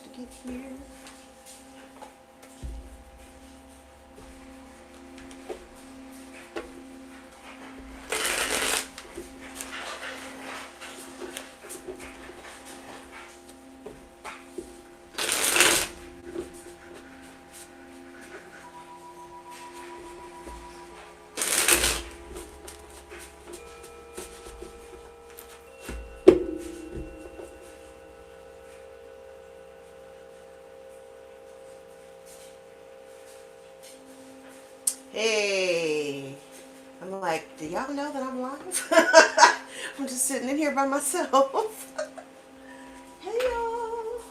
to get here. Hey, I'm like, do y'all know that I'm live? I'm just sitting in here by myself. Hey y'all.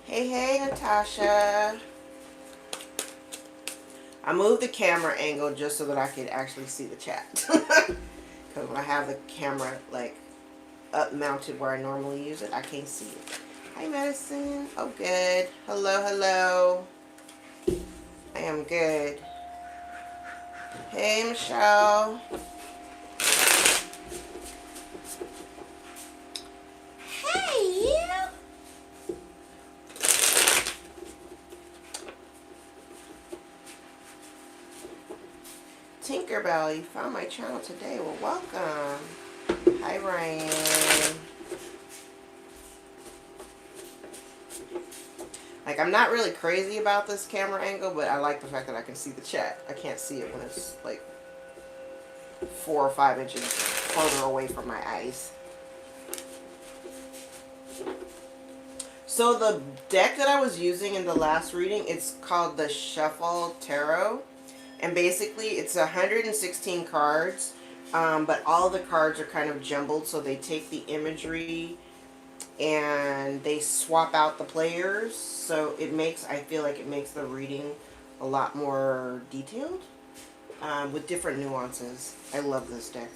Hey, Natasha. I moved the camera angle just so that I could actually see the chat. Because when I have the camera like up mounted where I normally use it, I can't see it. Hi, Madison. Oh, good. Hello, hello. I am good. Hey, Michelle. Hey, you. Tinkerbell, you found my channel today. Well, welcome. Hi, Ryan. Like, I'm not really crazy about this camera angle, but I like the fact that I can see the chat. I can't see it when it's like 4 or 5 inches further away from my eyes. So the deck that I was using in the last reading, it's called the Shuffle Tarot. And basically it's 116 cards, but all the cards are kind of jumbled, so they take the imagery and they swap out the players. So it makes, I feel like it makes the reading a lot more detailed, with different nuances. I love this deck.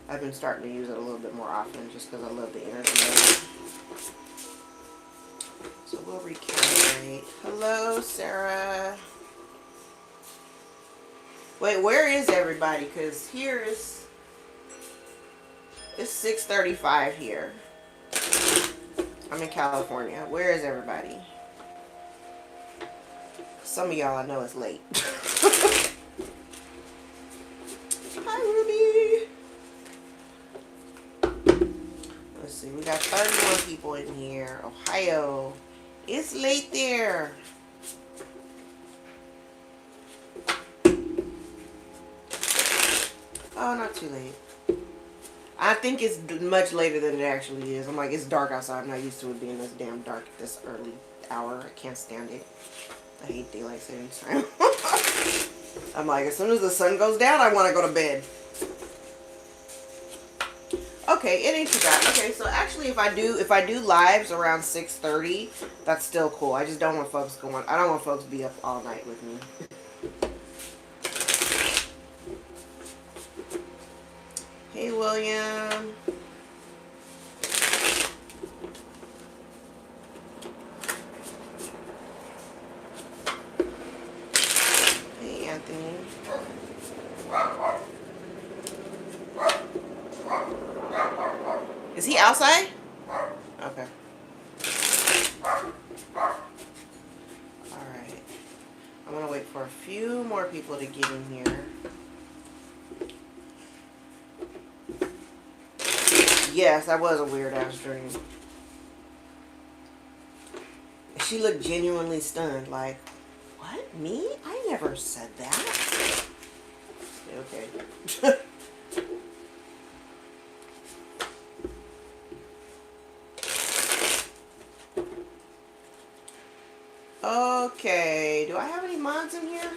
I've been starting to use it a little bit more often just because I love the energy of it. So we'll recalibrate. Hello, Sarah. Wait, where is everybody? Because here it's 6:35 here. I'm in California. Where is everybody? Some of y'all I know it's late. Hi, Ruby. Let's see. We got 31 people in here. Ohio. It's late there. Oh, not too late. I think it's much later than it actually is. I'm like, it's dark outside. I'm not used to it being this damn dark at this early hour. I can't stand it. I hate daylight savings time. I'm like, as soon as the sun goes down, I want to go to bed. Okay, it ain't too bad. Okay, so actually, if I do lives around 6:30, that's still cool. I just don't want folks going. I don't want folks to be up all night with me. Hey, William. Hey, Anthony. Is he outside? Okay. Alright. I'm going to wait for a few more people to get in here. Yes, that was a weird-ass dream. She looked genuinely stunned, like, what? Me? I never said that. Okay. Okay, do I have any mods in here?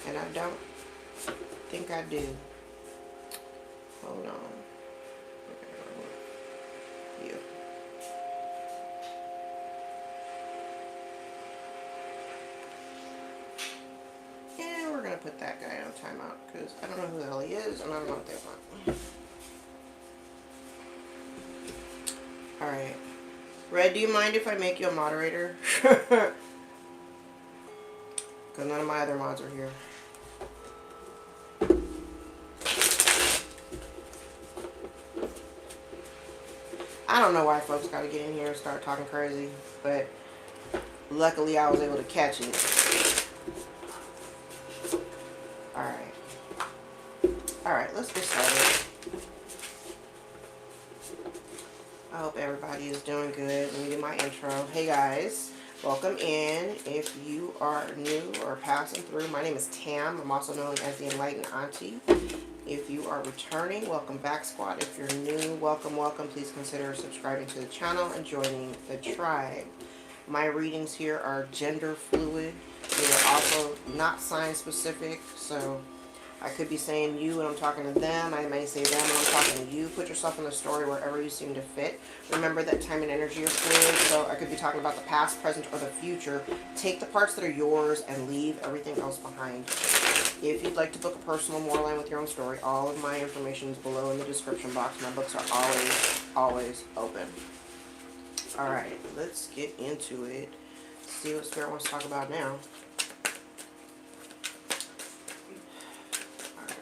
And I don't think I do. Hold on. Okay, you. And we're going to put that guy on timeout because I don't know who the hell he is and I don't know what they want. Alright. Red, do you mind if I make you a moderator? Because none of my other mods are here. I don't know why folks gotta get in here and start talking crazy, but luckily I was able to catch it. Alright. Alright, let's get started. I hope everybody is doing good. Let me do my intro. Hey guys, welcome in. If you are new or passing through, my name is Tam. I'm also known as the Enlightened Auntie. If you are returning, welcome back, squad. If you're new, welcome, welcome. Please consider subscribing to the channel and joining the tribe. My readings here are gender fluid. They are also not sign specific, so I could be saying you when I'm talking to them. I may say them when I'm talking to you. Put yourself in the story wherever you seem to fit. Remember that time and energy are fluid, so I could be talking about the past, present, or the future. Take the parts that are yours and leave everything else behind. If you'd like to book a personal more line with your own story, all of my information is below in the description box. My books are always open. Alright, let's get into it. See what Spirit wants to talk about now. Alright.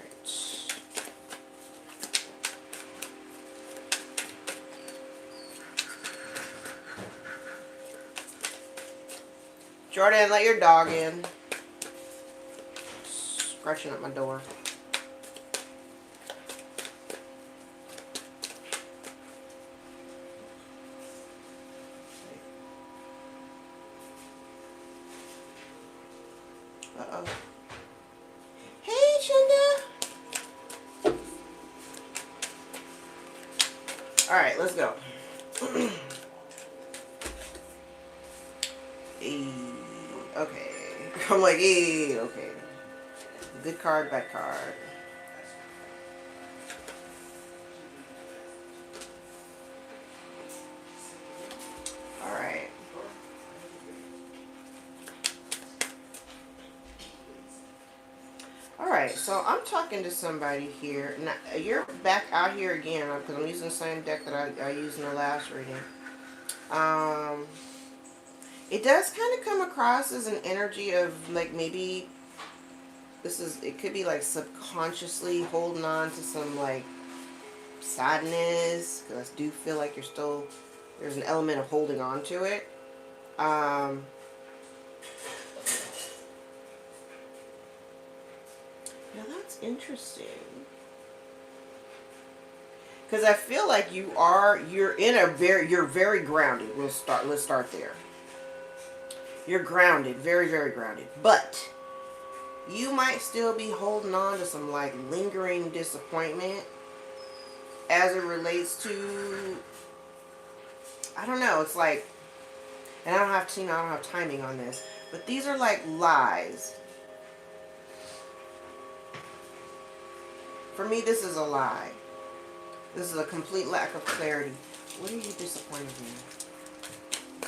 Jordan, let your dog in. Scratching at my door. Uh-oh. Hey, Shinda. Alright, let's go. Okay. I'm like, okay. Good card, bad card. Alright. Alright, so I'm talking to somebody here. Now, you're back out here again because I'm using the same deck that I used in the last reading. It does kind of come across as an energy of like maybe it could be like subconsciously holding on to some like sadness, because I do feel like there's an element of holding on to it. Now that's interesting, because I feel like you're very grounded. Let's start there. You're grounded, very, very grounded, but you might still be holding on to some like lingering disappointment as it relates to, I don't know, it's like, and I don't have timing on this, but these are like lies. For me, this is a lie. This is a complete lack of clarity. What are you disappointed in?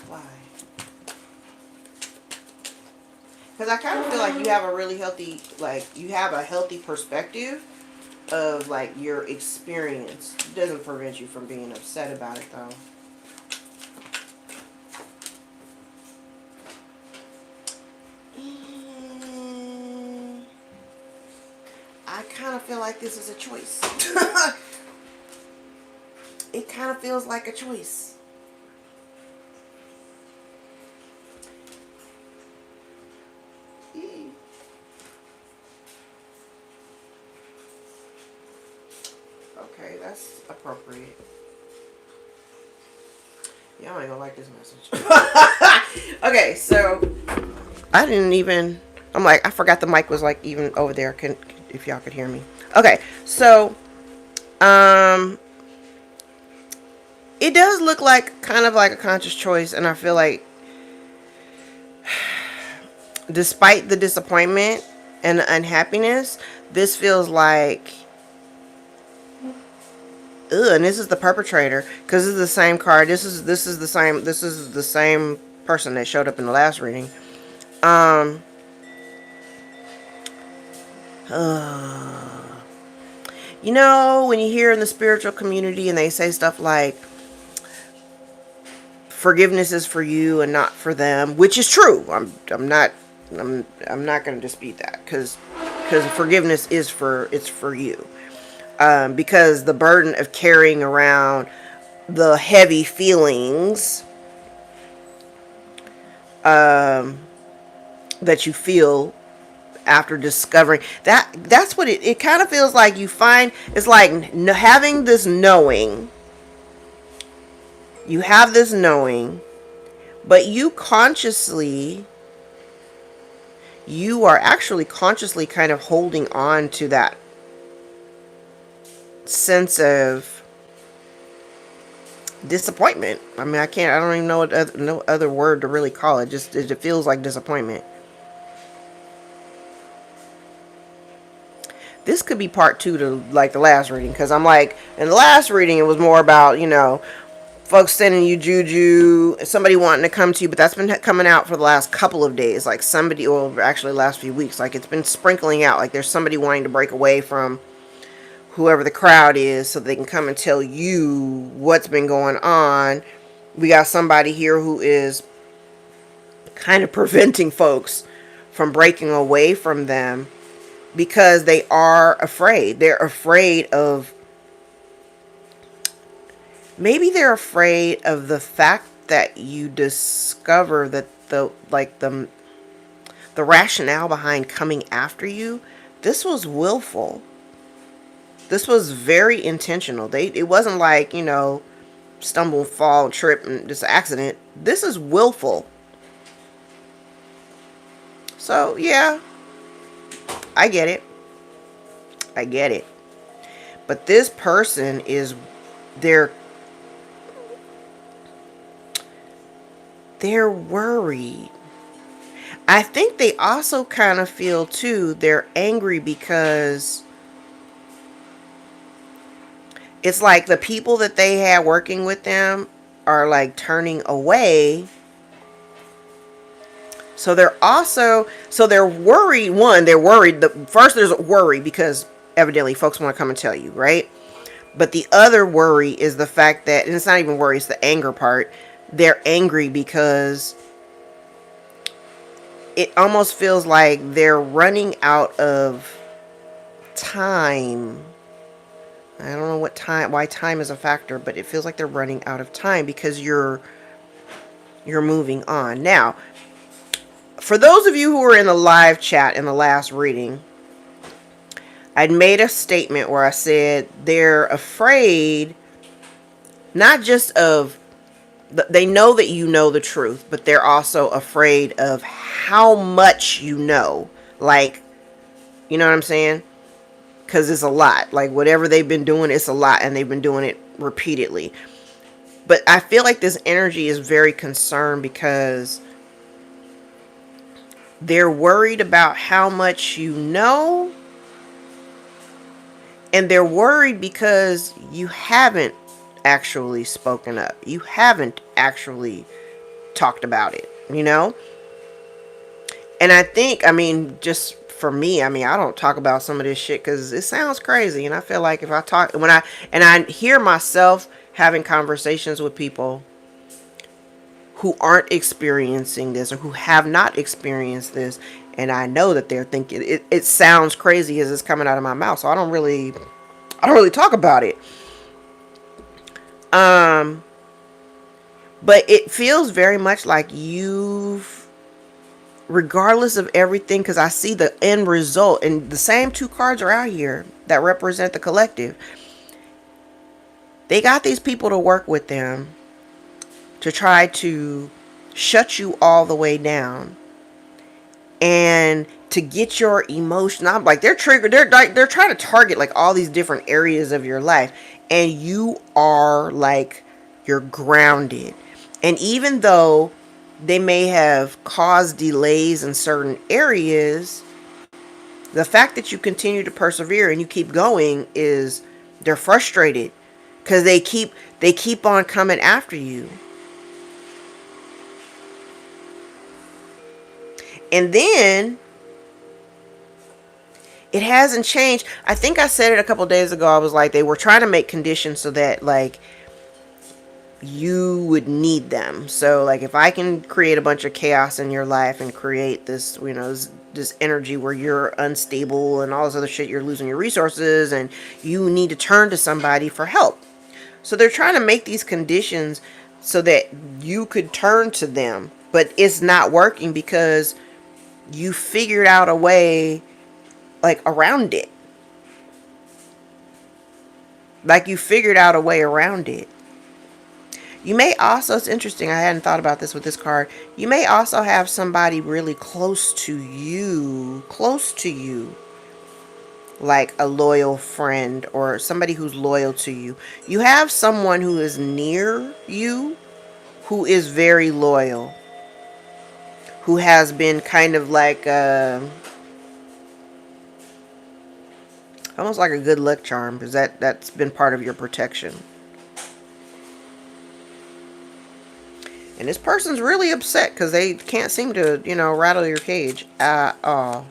Why? Because I kind of feel like you have a really healthy, healthy perspective of like your experience. It doesn't prevent you from being upset about it though. And I kind of feel like this is a choice. It kind of feels like a choice. Okay, that's appropriate. Y'all ain't gonna like this message. Okay, so I'm like, I forgot the mic was like even over there. If y'all could hear me. Okay, so it does look like kind of like a conscious choice, and I feel like despite the disappointment and the unhappiness, this feels like, and this is the perpetrator, because this is the same card. This is the same person that showed up in the last reading. You know, when you hear in the spiritual community and they say stuff like, forgiveness is for you and not for them, which is true. I'm not going to dispute that, because forgiveness is for you. Because the burden of carrying around the heavy feelings that you feel after discovering that's what it kind of feels like. You find it's like having this knowing. You have this knowing, but you are actually consciously kind of holding on to that sense of disappointment. I mean, I don't even know what no other word to really call it. Just it feels like disappointment. This could be part 2 to like the last reading, because I'm like, in the last reading it was more about, folks sending you juju, somebody wanting to come to you, but that's been coming out for the last couple of days. Like somebody, or actually last few weeks, like it's been sprinkling out. Like there's somebody wanting to break away from whoever the crowd is so they can come and tell you what's been going on. We got somebody here who is kind of preventing folks from breaking away from them because they are afraid. They're afraid of, maybe they're afraid of the fact that you discover that the rationale behind coming after you, this was willful. This was very intentional. It wasn't like, stumble, fall, trip, and just accident. This is willful. So, yeah, I get it. I get it. But this person is, they're worried. I think they also kind of feel too, they're angry because it's like the people that they had working with them are like turning away. So they're worried. One, they're worried. First, there's a worry because evidently folks want to come and tell you, right? But the other worry is the fact that, and it's not even worry, it's the anger part. They're angry because it almost feels like they're running out of time. I don't know why time is a factor, but it feels like they're running out of time because you're moving on. Now, for those of you who were in the live chat in the last reading, I'd made a statement where I said they're afraid, not just of, they know that you know the truth, but they're also afraid of how much you know. Like, you know what I'm saying? Because it's a lot. Like, whatever they've been doing, it's a lot, and they've been doing it repeatedly. But I feel like this energy is very concerned because they're worried about how much you know, and they're worried because you haven't actually spoken up. You haven't actually talked about it, And I think, just for me, I don't talk about some of this shit because it sounds crazy. And I feel like if I talk, I hear myself having conversations with people who aren't experiencing this or who have not experienced this, and I know that they're thinking it sounds crazy as it's coming out of my mouth, so I don't really talk about it. But it feels very much like regardless of everything, because I see the end result, and the same 2 cards are out here that represent the collective. They got these people to work with them to try to shut you all the way down and to get your emotion. I'm like, they're triggered. They're trying to target like all these different areas of your life, and you are like, you're grounded. And even though they may have caused delays in certain areas, the fact that you continue to persevere and you keep going is, they're frustrated because they keep on coming after you. And then it hasn't changed. I think I said it a couple days ago. I was like, they were trying to make conditions so that like you would need them. So like if I can create a bunch of chaos in your life and create this, this energy where you're unstable and all this other shit, you're losing your resources and you need to turn to somebody for help. So they're trying to make these conditions so that you could turn to them, but it's not working because you figured out a way like around it. Like you figured out a way around it. You may also, it's interesting, I hadn't thought about this with this card. You may also have somebody really close to you, like a loyal friend or somebody who's loyal to you. You have someone who is near you who is very loyal, who has been kind of like almost like a good luck charm, because that's been part of your protection. And this person's really upset because they can't seem to, rattle your cage at all.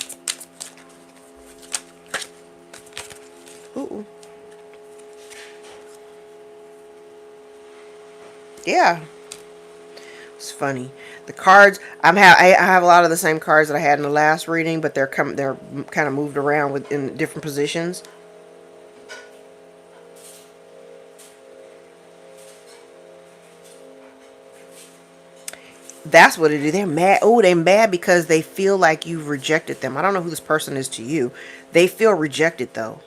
Ooh. Yeah. It's funny. The cards I have a lot of the same cards that I had in the last reading, but they're kind of moved around in different positions. That's what it is. They're mad. Oh, they're mad because they feel like you've rejected them. I don't know who this person is to you. They feel rejected though.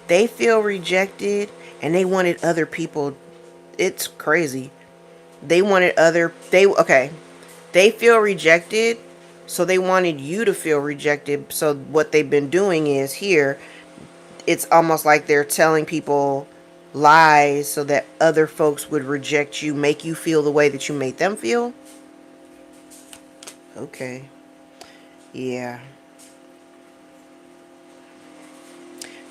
They feel rejected and they wanted other people. It's crazy. They wanted okay. They feel rejected, so they wanted you to feel rejected. So what they've been doing is here, it's almost like they're telling people lies so that other folks would reject you, make you feel the way that you made them feel. Okay. Yeah.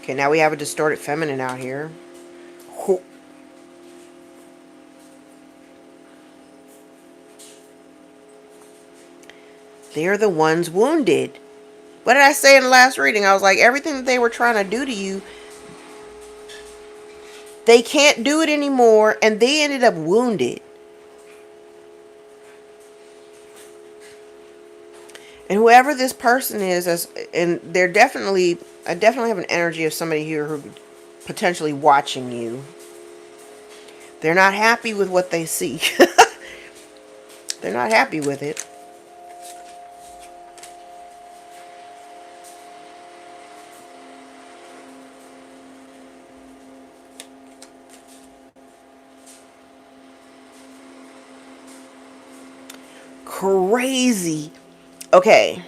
Okay, now we have a distorted feminine out here. They're the ones wounded. What did I say in the last reading? I was like, everything that they were trying to do to you, they can't do it anymore, and they ended up wounded. And whoever this person is, and I definitely have an energy of somebody here who potentially watching you. They're not happy with what they see. They're not happy with it. Crazy. Okay.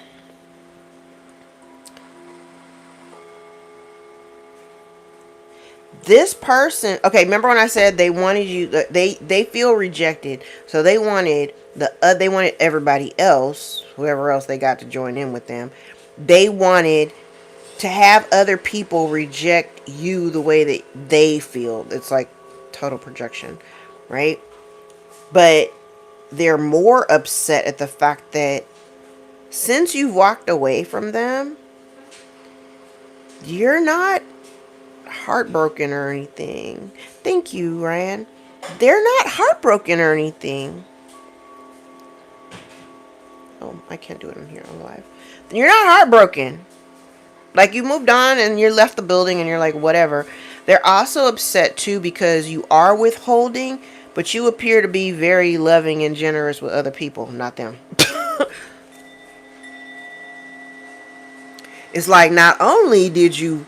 This person, okay, remember when I said they wanted you, they feel rejected, so they wanted they wanted everybody else, whoever else they got to join in with them. They wanted to have other people reject you the way that they feel. It's like total projection, right? But they're more upset at the fact that since you've walked away from them, you're not heartbroken or anything. Thank you, Ryan. They're not heartbroken or anything. Oh, I can't do it on here on live. You're not heartbroken. Like you moved on and you left the building and you're like, whatever. They're also upset too because you are withholding, but you appear to be very loving and generous with other people, not them. It's like not only did you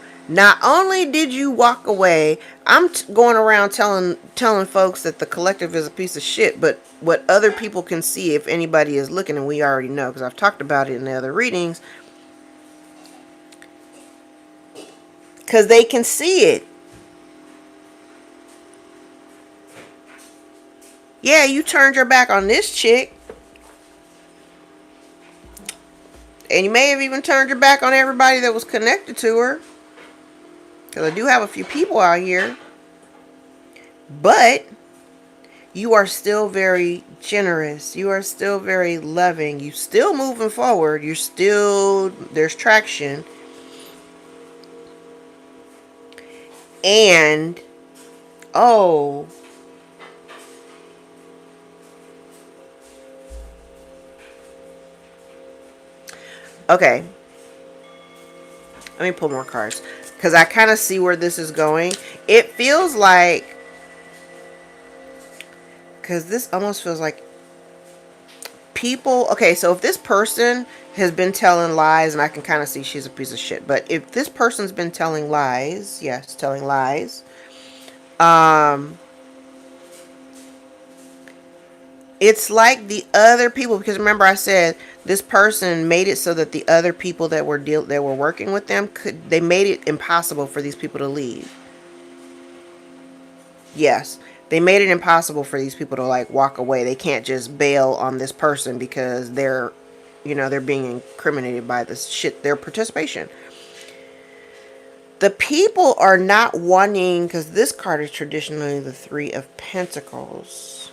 walk away, I'm going around telling folks that the collective is a piece of shit, but what other people can see if anybody is looking, and we already know because I've talked about it in the other readings, because they can see it. Yeah, you turned your back on this chick. And you may have even turned your back on everybody that was connected to her. Because I do have a few people out here. But you are still very generous. You are still very loving. You still moving forward. There's traction. And, oh, okay. Let me pull more cards. Because I kind of see where this is going. It feels like, because this almost feels like people, okay, so if this person has been telling lies, and I can kind of see she's a piece of shit, but if this person's been telling lies, yes, telling lies, um, it's like the other people, because remember I said this person made it so that the other people that were working with them they made it impossible for these people to leave. Yes, they made it impossible for these people to like walk away. They can't just bail on this person because they're being incriminated by this shit, their participation. The people are not wanting, because this card is traditionally the Three of Pentacles.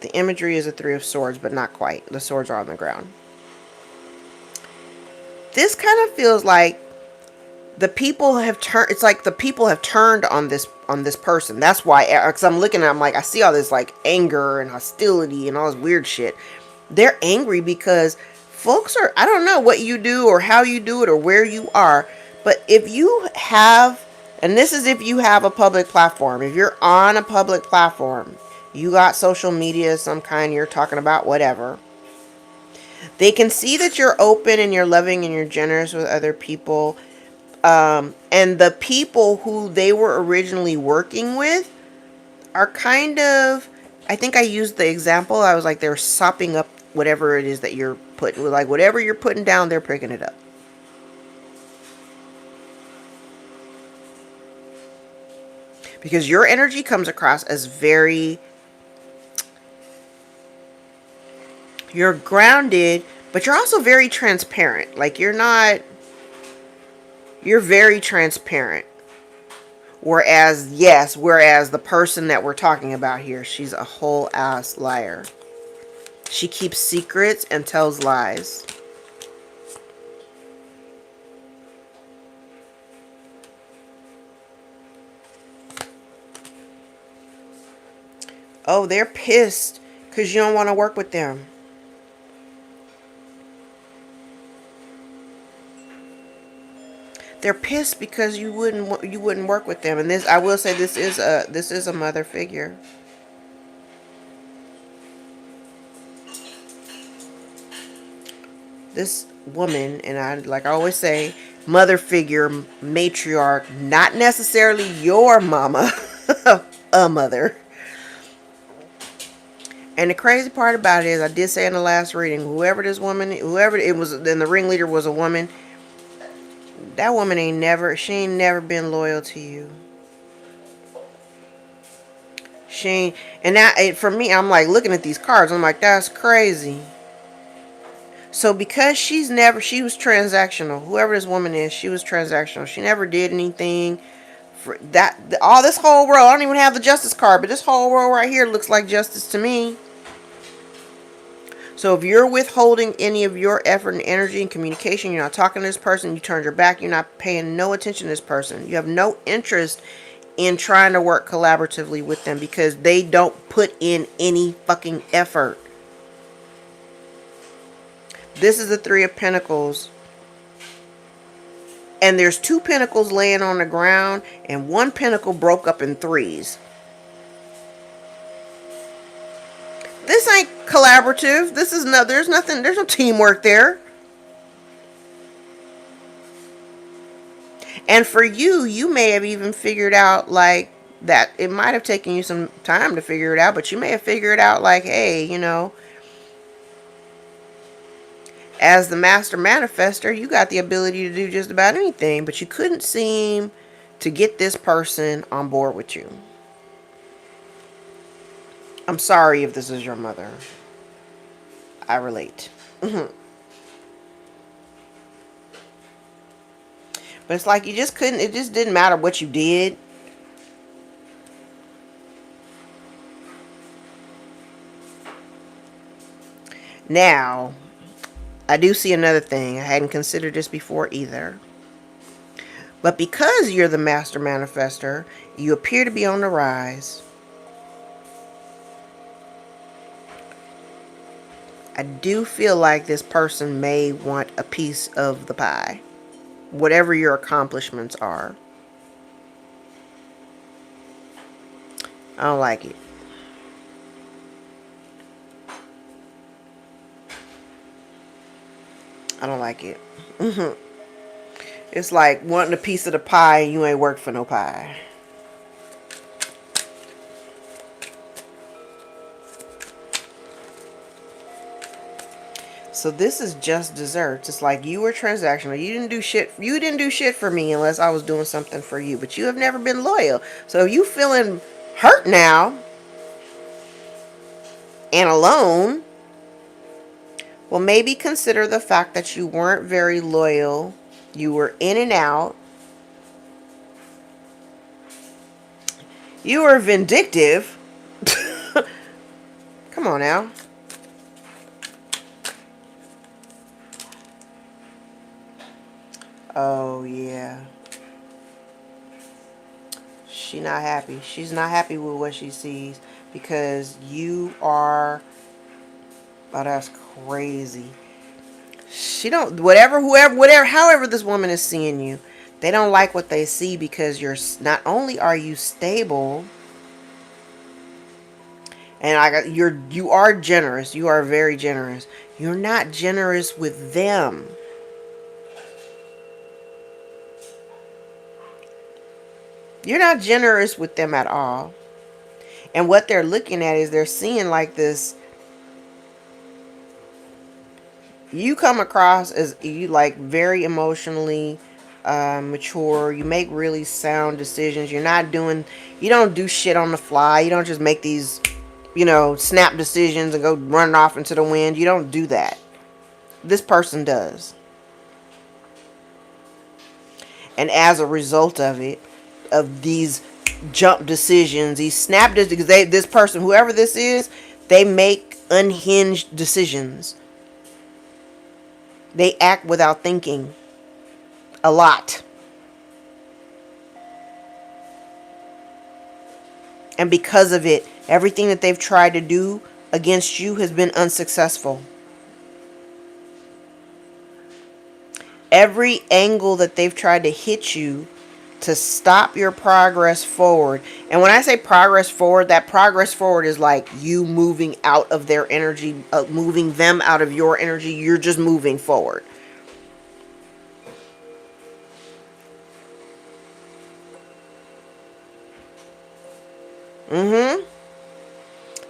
The imagery is a Three of Swords, but not quite. The swords are on the ground. This kind of feels like the people have turned. It's like the people have turned on this person. That's why, because I'm looking at, I'm like, I see all this like anger and hostility and all this weird shit. They're angry because folks are, I don't know what you do or how you do it or where you are, but if you have, and this is if you have a public platform, if you're on a public platform, you got social media of some kind, you're talking about whatever, they can see that you're open and you're loving and you're generous with other people. And the people who they were originally working with are kind of, I think I used the example, I was like, they're sopping up whatever it is that you're putting, like whatever you're putting down, they're picking it up. Because your energy comes across as you're grounded, but you're also very transparent. Like you're very transparent. Whereas the person that we're talking about here, she's a whole ass liar. She keeps secrets and tells lies. Oh, they're pissed because you don't want to work with them. They're pissed because you wouldn't work with them. And this, I will say, this is a mother figure. This woman, and I always say, mother figure, matriarch, not necessarily your mama, a mother. And the crazy part about it is, I did say in the last reading, whoever it was, then the ringleader was a woman. That woman she ain't never been loyal to you. She ain't, and for me, I'm like looking at these cards, I'm like, that's crazy. So because she was transactional. Whoever this woman is, she was transactional. She never did anything for that. All this whole world, I don't even have the justice card, but this whole world right here looks like justice to me. So if you're withholding any of your effort and energy and communication, you're not talking to this person, you turned your back, you're not paying no attention to this person. You have no interest in trying to work collaboratively with them because they don't put in any fucking effort. This is the Three of Pentacles. And there's two pentacles laying on the ground, and one pentacle broke up in threes. This ain't collaborative. There's no teamwork there. And for you may have even figured out like that. It might have taken you some time to figure it out, but you may have figured out like, hey, as the master manifester, you got the ability to do just about anything, but you couldn't seem to get this person on board with you. I'm sorry if this is your mother. I relate. But it's like you just couldn't, it just didn't matter what you did. Now, I do see another thing. I hadn't considered this before either. But because you're the master manifester, you appear to be on the rise. I do feel like this person may want a piece of the pie, whatever your accomplishments are. I don't like it. I don't like it. It's like wanting a piece of the pie and you ain't worked for no pie. So this is just desserts. It's like you were transactional. You didn't do shit. You didn't do shit for me unless I was doing something for you. But you have never been loyal. So you feeling hurt now and alone. Well, maybe consider the fact that you weren't very loyal. You were in and out. You were vindictive. Come on now. Oh, yeah. She's not happy. She's not happy with what she sees because you are... Oh, that's crazy. She don't... Whatever, however this woman is seeing you, they don't like what they see because you're... Not only are you stable... And you are generous. You are very generous. You're not generous with them. You're not generous with them at all. And what they're looking at is they're seeing like this. You come across as you like very emotionally mature. You make really sound decisions. You don't do shit on the fly. You don't just make these, snap decisions and go running off into the wind. You don't do that. This person does. And as a result of it, of these jump decisions, these snap decisions, this person, whoever this is, they make unhinged decisions. They act without thinking. A lot. And because of it, everything that they've tried to do against you has been unsuccessful. Every angle that they've tried to hit you to stop your progress forward. And when I say progress forward, that progress forward is like you moving out of their energy, moving them out of your energy. You're just moving forward.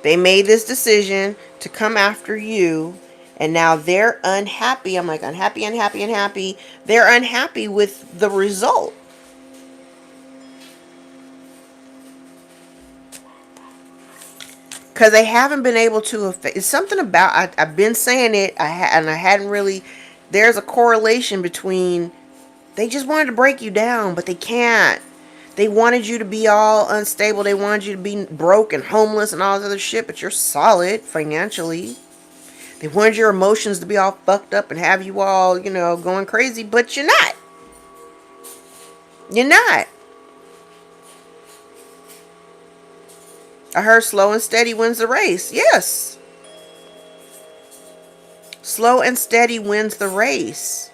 They made this decision to come after you, and now they're unhappy. I'm like, unhappy, unhappy, unhappy. They're unhappy with the result. Because they haven't been able to... It's something about... I've been saying it, and I hadn't really... There's a correlation between... They just wanted to break you down, but they can't. They wanted you to be all unstable. They wanted you to be broke and homeless and all this other shit, but you're solid financially. They wanted your emotions to be all fucked up and have you all, going crazy, but you're not. You're not. I heard slow and steady wins the race. Yes. Slow and steady wins the race.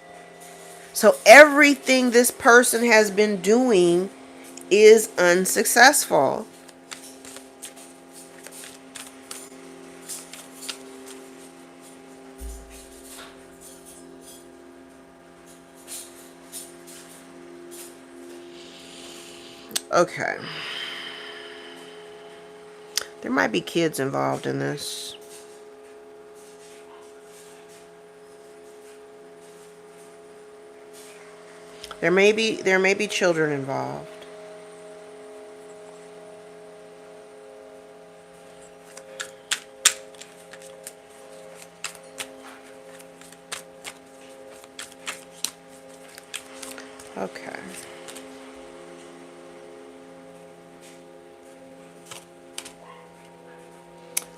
So everything this person has been doing is unsuccessful. Okay. There might be kids involved in this. There may be children involved. Okay.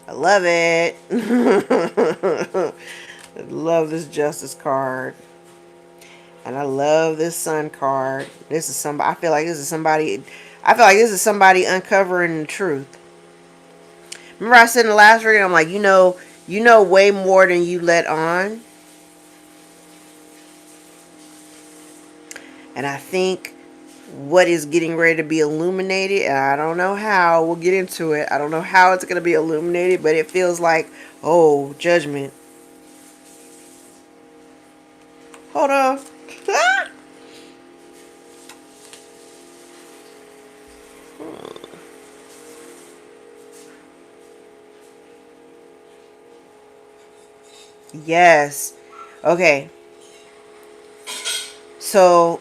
I love it. I love this justice card. And I love this sun card. This is somebody. I feel like this is somebody. I feel like this is somebody uncovering the truth. Remember, I said in the last reading, I'm like, you know way more than you let on. And I think what is getting ready to be illuminated, and I don't know how. We'll get into it. I don't know how it's going to be illuminated, but it feels like, oh, judgment. Hold on. Yes. Okay. So,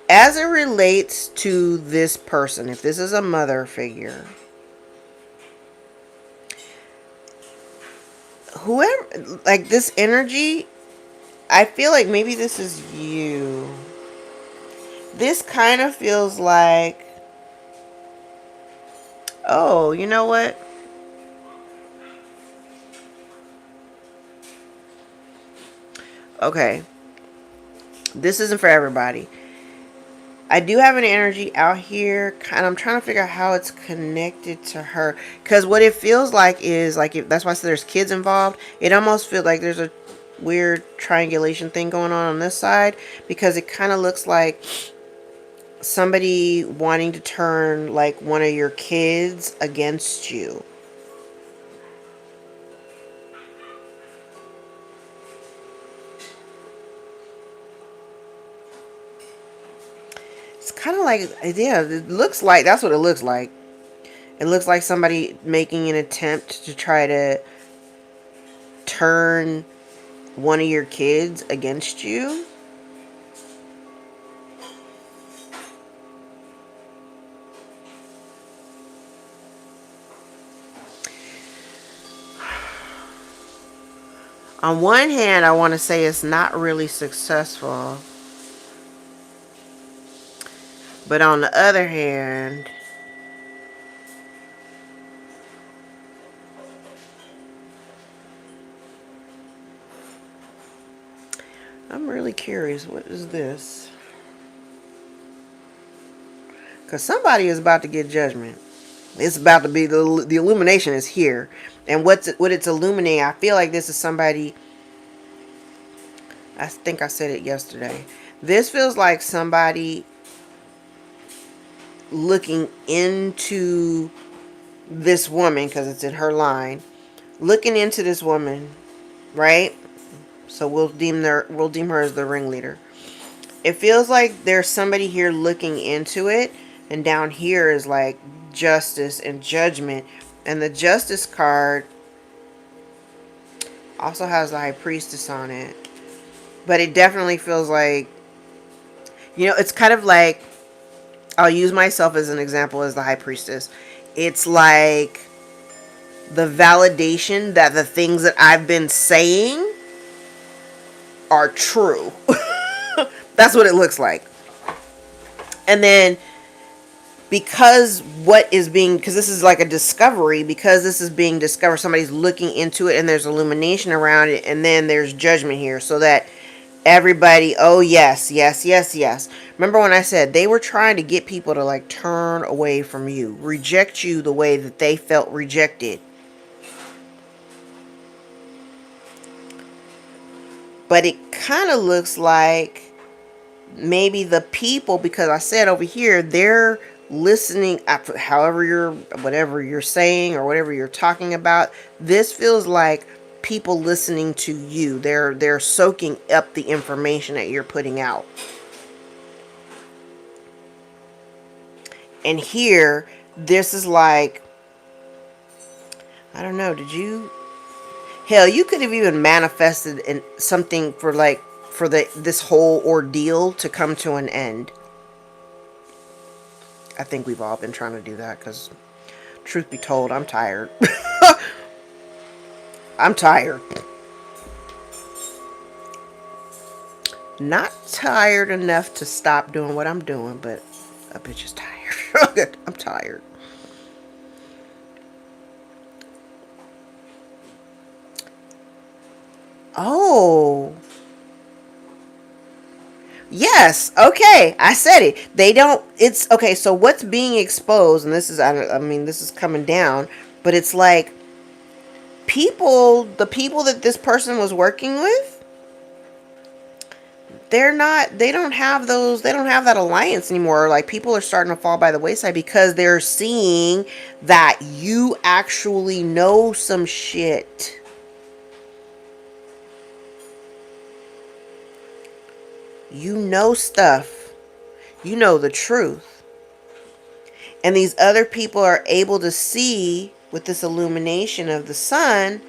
as it relates to this person, if this is a mother figure, whoever, like this energy, I feel like maybe this is you. This kind of feels like, oh, you know what? Okay. This isn't for everybody. I do have an energy out here, and I'm trying to figure out how it's connected to her. Because what it feels like is, like, if, that's why I said there's kids involved. It almost feels like there's a weird triangulation thing going on this side. Because it kind of looks like somebody wanting to turn, like, one of your kids against you. It's kind of like, yeah, it looks like, that's what it looks like. It looks like somebody making an attempt to try to turn one of your kids against you. On one hand, I want to say it's not really successful. But on the other hand, I'm really curious. What is this? Because somebody is about to get judgment. It's about to be, the illumination is here. And what it's illuminating, I feel like this is somebody, I think I said it yesterday. This feels like somebody looking into this woman, because it's in her line, looking into this woman, right? So we'll deem her as the ringleader. It feels like there's somebody here looking into it, and down here is like justice and judgment. And the justice card also has the high priestess on it. But it definitely feels like, it's kind of like, I'll use myself as an example as the high priestess. It's like the validation that the things that I've been saying are true. That's what it looks like. And then because this is like a discovery, because this is being discovered, somebody's looking into it, and there's illumination around it, and then there's judgment here, so that everybody, oh yes, yes, yes, yes. Remember when I said they were trying to get people to like turn away from you, reject you the way that they felt rejected. But it kind of looks like maybe the people, because I said over here, they're listening, whatever you're saying or whatever you're talking about. This feels like people listening to you. They're soaking up the information that you're putting out. And here, this is like, I don't know, hell, you could have even manifested in something for this whole ordeal to come to an end. I think we've all been trying to do that, because truth be told, I'm tired. I'm tired. Not tired enough to stop doing what I'm doing, but a bitch is tired. I'm tired. Oh. Yes, okay, I said it. They don't, it's, okay, so what's being exposed, and this is, I mean, this is coming down, but it's like, the people that this person was working with, they don't have those, they don't have that alliance anymore. Like, people are starting to fall by the wayside because they're seeing that you actually know some shit. You know stuff. You know the truth. And these other people are able to see with this illumination of the sun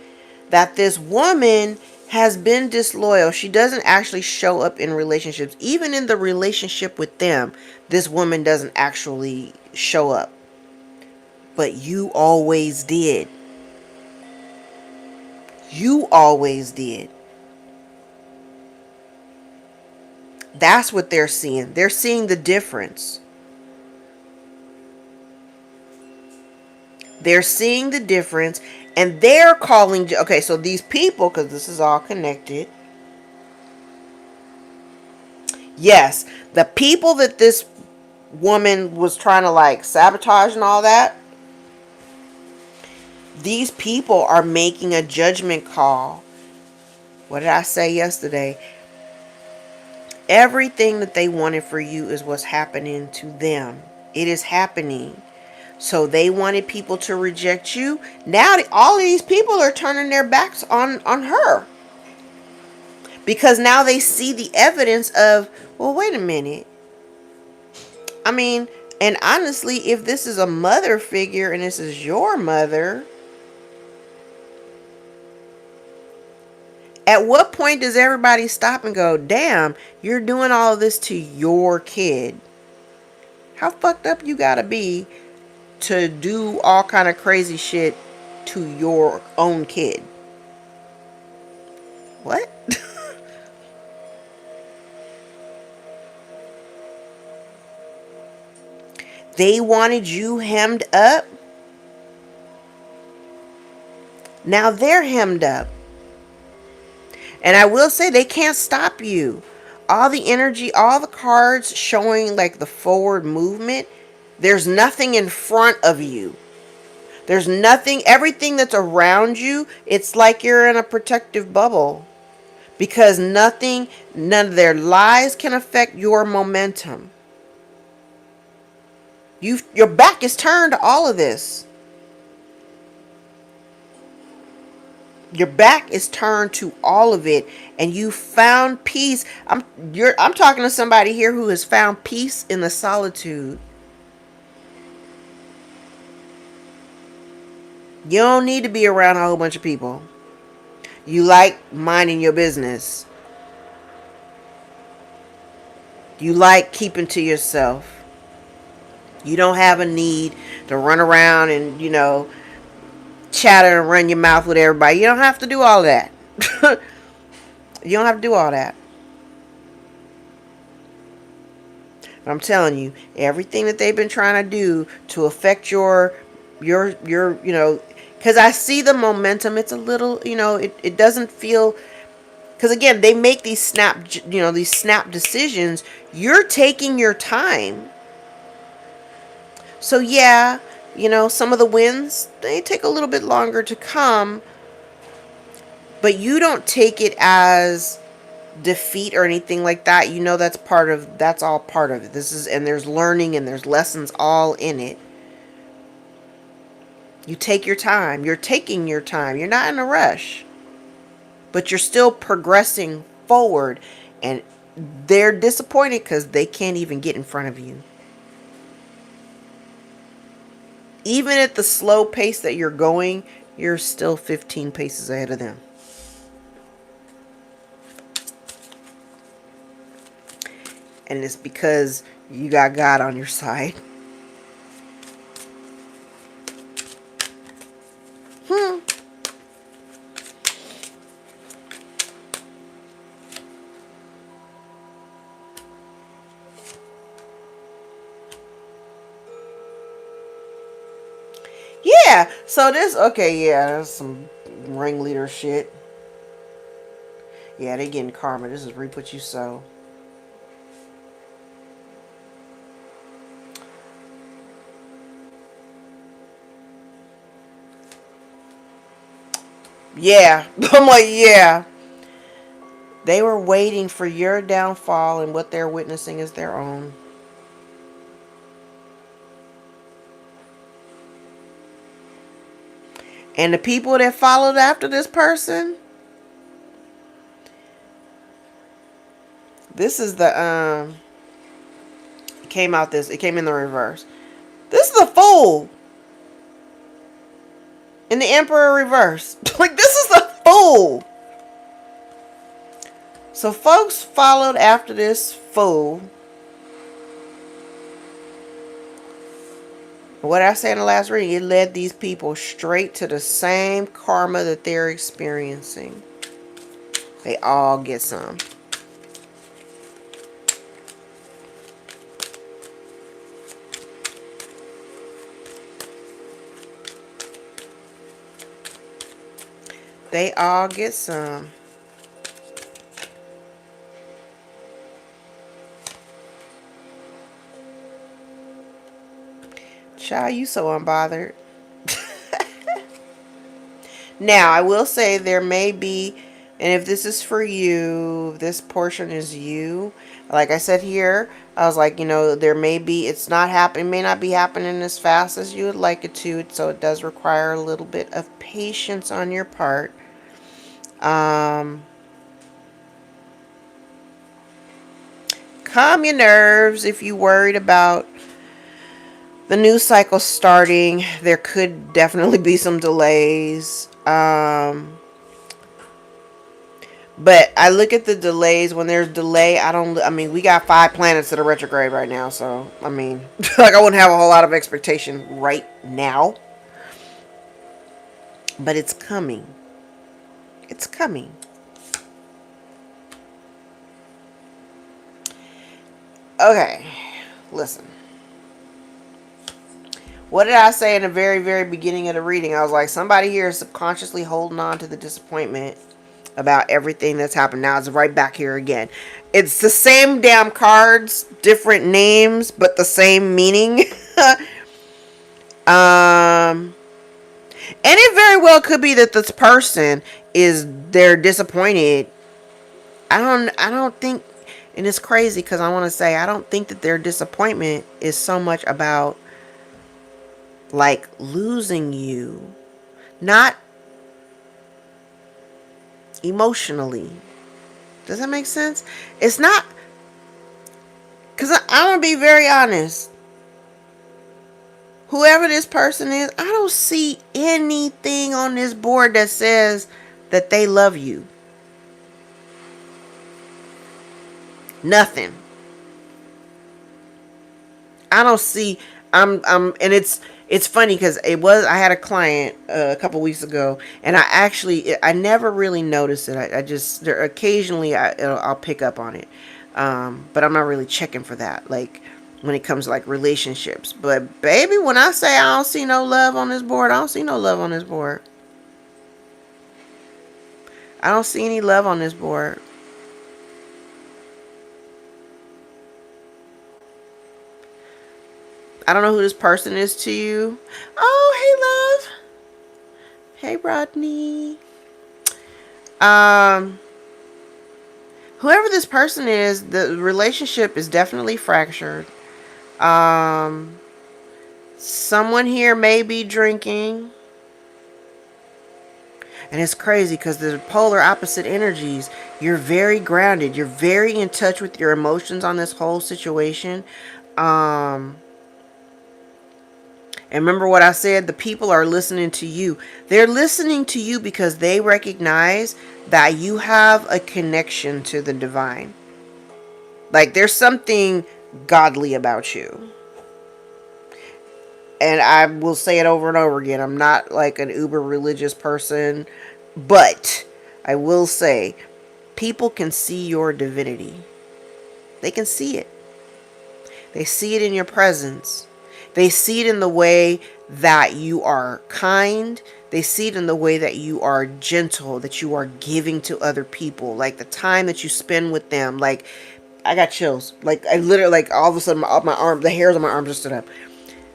that this woman has been disloyal. She doesn't actually show up in relationships. Even in the relationship with them, this woman doesn't actually show up. But you always did. You always did. That's what they're seeing. They're seeing the difference. They're seeing the difference, and they're calling. Okay, so these people, because this is all connected. Yes, the people that this woman was trying to like sabotage and all that, these people are making a judgment call. What did I say yesterday? Everything that they wanted for you is what's happening to them. It is happening. So they wanted people to reject you. Now all of these people are turning their backs on her. Because now they see the evidence of, well, wait a minute. I mean, and honestly, if this is a mother figure and this is your mother, at what point does everybody stop and go, damn, you're doing all of this to your kid? How fucked up you gotta be to do all kind of crazy shit to your own kid? What? They wanted you hemmed up. Now they're hemmed up. And I will say they can't stop you. All the energy, all the cards showing like the forward movement, there's nothing in front of you. There's nothing, everything that's around you, it's like you're in a protective bubble. Because none of their lies can affect your momentum. Your back is turned to all of this. Your back is turned to all of it, and you found peace. I'm talking to somebody here who has found peace in the solitude. You don't need to be around a whole bunch of people. You like minding your business. You like keeping to yourself. You don't have a need to run around and, chatter and run your mouth with everybody. You don't have to do all that. You don't have to do all that. But I'm telling you, everything that they've been trying to do to affect your because I see the momentum. It's a little, it doesn't feel, because again, they make these snap decisions. You're taking your time. So yeah, some of the wins, they take a little bit longer to come, but you don't take it as defeat or anything like that. That's all part of it. And there's learning and there's lessons all in it. You take your time. You're taking your time. You're not in a rush, but you're still progressing forward, and they're disappointed because they can't even get in front of you. Even at the slow pace that you're going, you're still 15 paces ahead of them. And it's because you got God on your side. Yeah, so there's some ringleader shit. Yeah, they getting karma. This is reap what you sow. Yeah. I'm like, yeah. They were waiting for your downfall, and what they're witnessing is their own. And the people that followed after this person, this is the it came out this, it came in the reverse. This is a fool. In the Emperor reverse. Like, this is a fool. So folks followed after this fool. What I said in the last reading, it led these people straight to the same karma that they're experiencing. They all get some. They all get some. Child, you so unbothered. Now, I will say there may be, and if this is for you, if this portion is you, like I said here, I was like, there may be, it's not happening, may not be happening as fast as you would like it to, so it does require a little bit of patience on your part. Calm your nerves if you're worried about the news cycle starting. There could definitely be some delays. But I look at the delays. When there's delay, we got 5 planets that are retrograde right now. So, like, I wouldn't have a whole lot of expectation right now. But it's coming. It's coming. Okay. Listen. What did I say in the very, very beginning of the reading? I was like, somebody here is subconsciously holding on to the disappointment about everything that's happened. Now it's right back here again. It's the same damn cards, different names, but the same meaning. And it very well could be that this person they're disappointed. I don't think, and it's crazy because I want to say I don't think that their disappointment is so much about like losing you, not emotionally. Does that make sense? It's not, because I'm going to be very honest. Whoever this person is, I don't see anything on this board that says that they love you. Nothing. I don't see. And it's funny because I had a client a couple weeks ago, and I never really noticed it. I just occasionally I'll pick up on it, but I'm not really checking for that. Like when it comes to like relationships. But baby, when I say I don't see no love on this board, I don't see no love on this board. I don't see any love on this board. I don't know who this person is to you. Oh, hey, love. Hey, Rodney. Whoever this person is, the relationship is definitely fractured. Someone here may be drinking. And it's crazy because the polar opposite energies, you're very grounded. You're very in touch with your emotions on this whole situation. And remember what I said, the people are listening to you. They're listening to you because they recognize that you have a connection to the divine. Like there's something godly about you. And I will say it over and over again. I'm not like an uber religious person, but I will say people can see your divinity. They can see it. They see it in your presence. They see it in the way that you are kind. They see it in the way that you are gentle, that you are giving to other people, like the time that you spend with them. Like, I got chills. Like, I literally, like, all of a sudden, my arm, the hairs on my arm just stood up.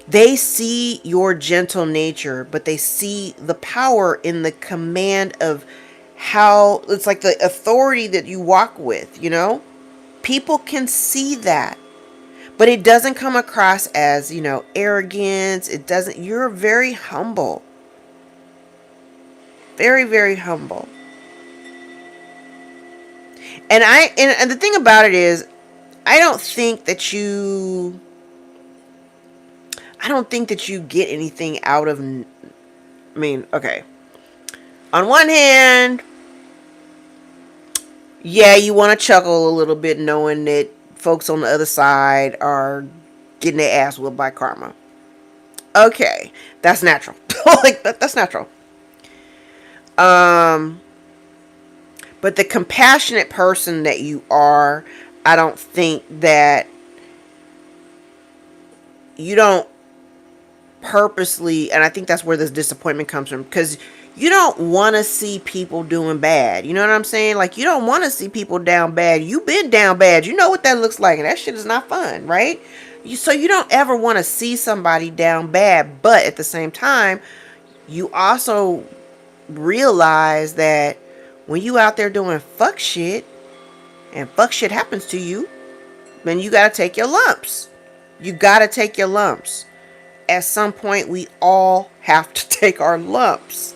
They see your gentle nature, but they see the power in the command of how it's like the authority that you walk with, you know? People can see that, but it doesn't come across as, arrogance. It doesn't. You're very humble. Very, very humble. And the thing about it is, I don't think that you I don't think that you get anything out of, okay. On one hand, yeah, you want to chuckle a little bit knowing that folks on the other side are getting their ass whooped by karma. Okay, that's natural. That's natural. Um, but the compassionate person that you are, I don't think that you don't purposely, and I think that's where this disappointment comes from, because you don't want to see people doing bad. You know what I'm saying? Like, you don't want to see people down bad. You've been down bad. You know what that looks like, and that shit is not fun, right? So you don't ever want to see somebody down bad, but at the same time, you also realize that when you out there doing fuck shit and fuck shit happens to you, then you got to take your lumps. You got to take your lumps. At some point, we all have to take our lumps.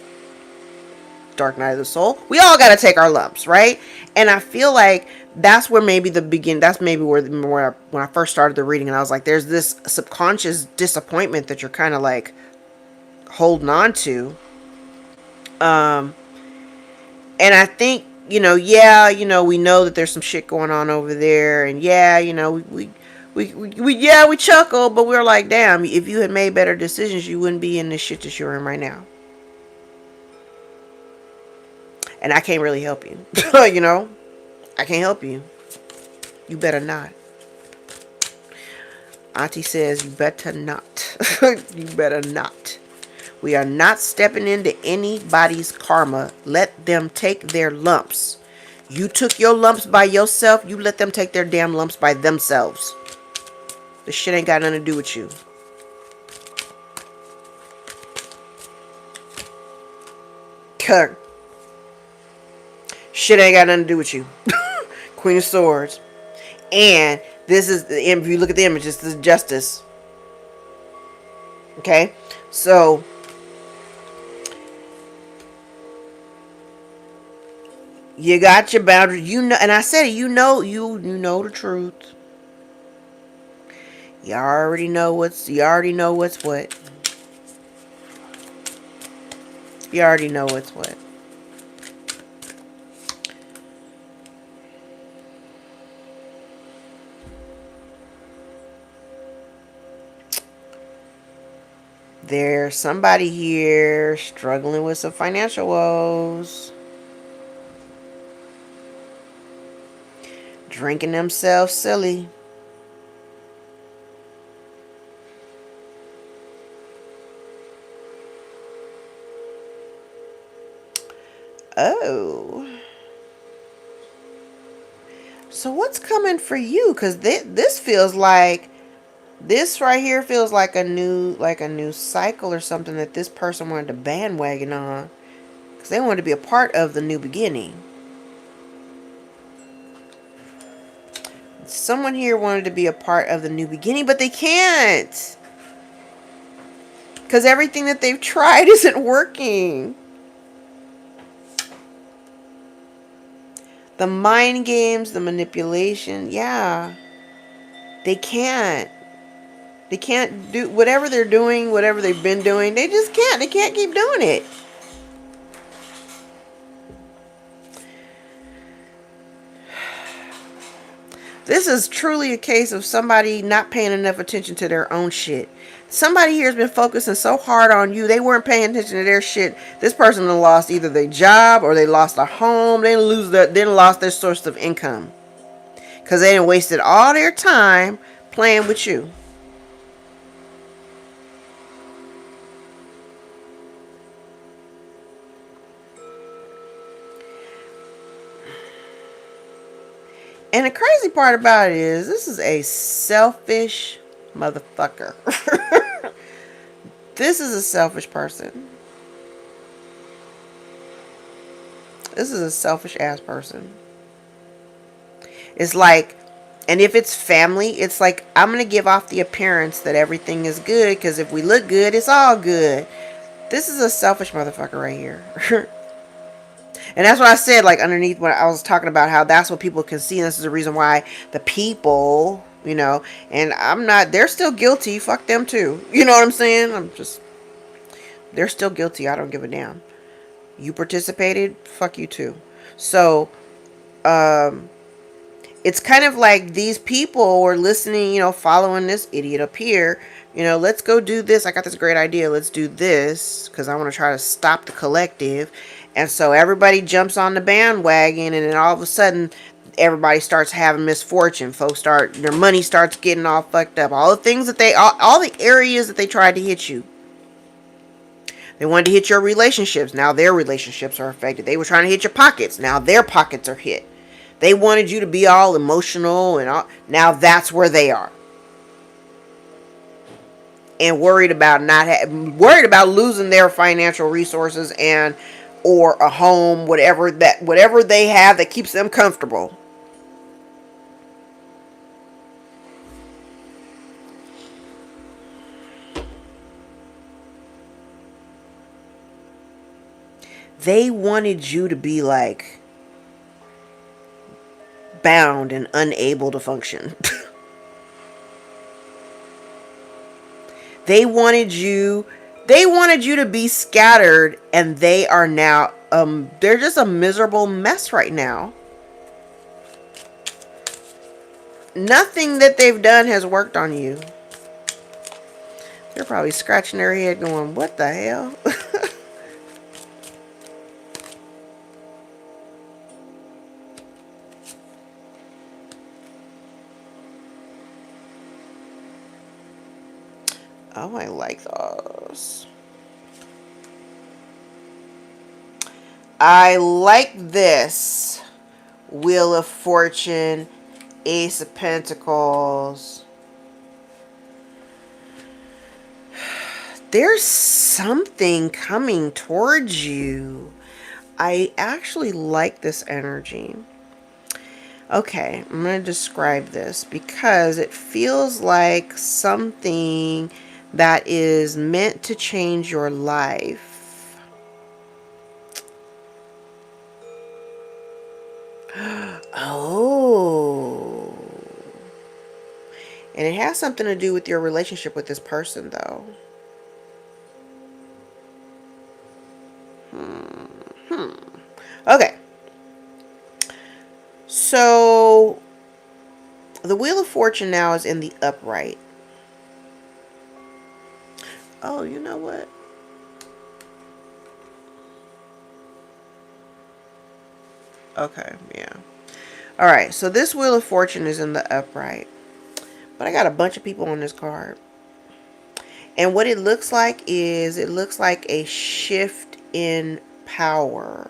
Dark Night of the Soul. We all got to take our lumps, right? And I feel like that's where maybe the begin. That's maybe where when I first started the reading, and I was like, there's this subconscious disappointment that you're kind of like holding on to. And I think, we know that there's some shit going on over there, and yeah, we chuckle, but we're like, damn, if you had made better decisions, you wouldn't be in this shit that you're in right now. And I can't really help you. I can't help you. You better not. Auntie says you better not. You better not. We are not stepping into anybody's karma. Let them take their lumps. You took your lumps by yourself. You let them take their damn lumps by themselves. This shit ain't got nothing to do with you. Shit ain't got nothing to do with you. Queen of Swords. And this is, if you look at the images, this is justice. Okay? So, you got your boundaries. And I said, you know the truth. You already know what's what. You already know what's what. There's somebody here struggling with some financial woes. Drinking themselves silly. Oh. So what's coming for you? Because this feels like, this right here feels like a new cycle or something that this person wanted to bandwagon on. Because they wanted to be a part of the new beginning. Someone here wanted to be a part of the new beginning, but they can't. Because everything that they've tried isn't working. The mind games, the manipulation, yeah. They can't. They can't do whatever they're doing, whatever they've been doing. They just can't. They can't keep doing it. This is truly a case of somebody not paying enough attention to their own shit. Somebody here has been focusing so hard on you, they weren't paying attention to their shit. This person lost either their job or they lost a home. They lost their source of income. Because they done wasted all their time playing with you. And the crazy part about it is, this is a selfish motherfucker. This is a selfish person. This is a selfish ass person. It's like, and if it's family, it's like, I'm going to give off the appearance that everything is good because if we look good, it's all good. This is a selfish motherfucker right here. And that's what I said, like, underneath when I was talking about how that's what people can see. And this is the reason why the people, you know, and I'm not, they're still guilty. Fuck them too. You know what I'm saying? They're still guilty. I don't give a damn. You participated, fuck you too. So, it's kind of like these people were listening, you know, following this idiot up here. You know, let's go do this. I got this great idea. Let's do this because I want to try to stop the collective. And so everybody jumps on the bandwagon, and then all of a sudden, everybody starts having misfortune. Folks their money starts getting all fucked up. All the things that all the areas that they tried to hit you. They wanted to hit your relationships. Now their relationships are affected. They were trying to hit your pockets. Now their pockets are hit. They wanted you to be all emotional and all. Now that's where they are. And worried about worried about losing their financial resources and or a home, whatever they have that keeps them comfortable. They wanted you to be like bound and unable to function. They wanted you to be scattered, and they are now they're just a miserable mess right now. Nothing that they've done has worked on you. They're probably scratching their head going, what the hell? Oh, I like those. I like this. Wheel of Fortune, Ace of Pentacles. There's something coming towards you. I actually like this energy. Okay, I'm going to describe this because it feels like something that is meant to change your life. Oh. And it has something to do with your relationship with this person, though. Okay. So, the Wheel of Fortune now is in the upright. Oh, you know what? Okay, yeah. Alright, so this Wheel of Fortune is in the upright. But I got a bunch of people on this card. And what it looks like is, it looks like a shift in power.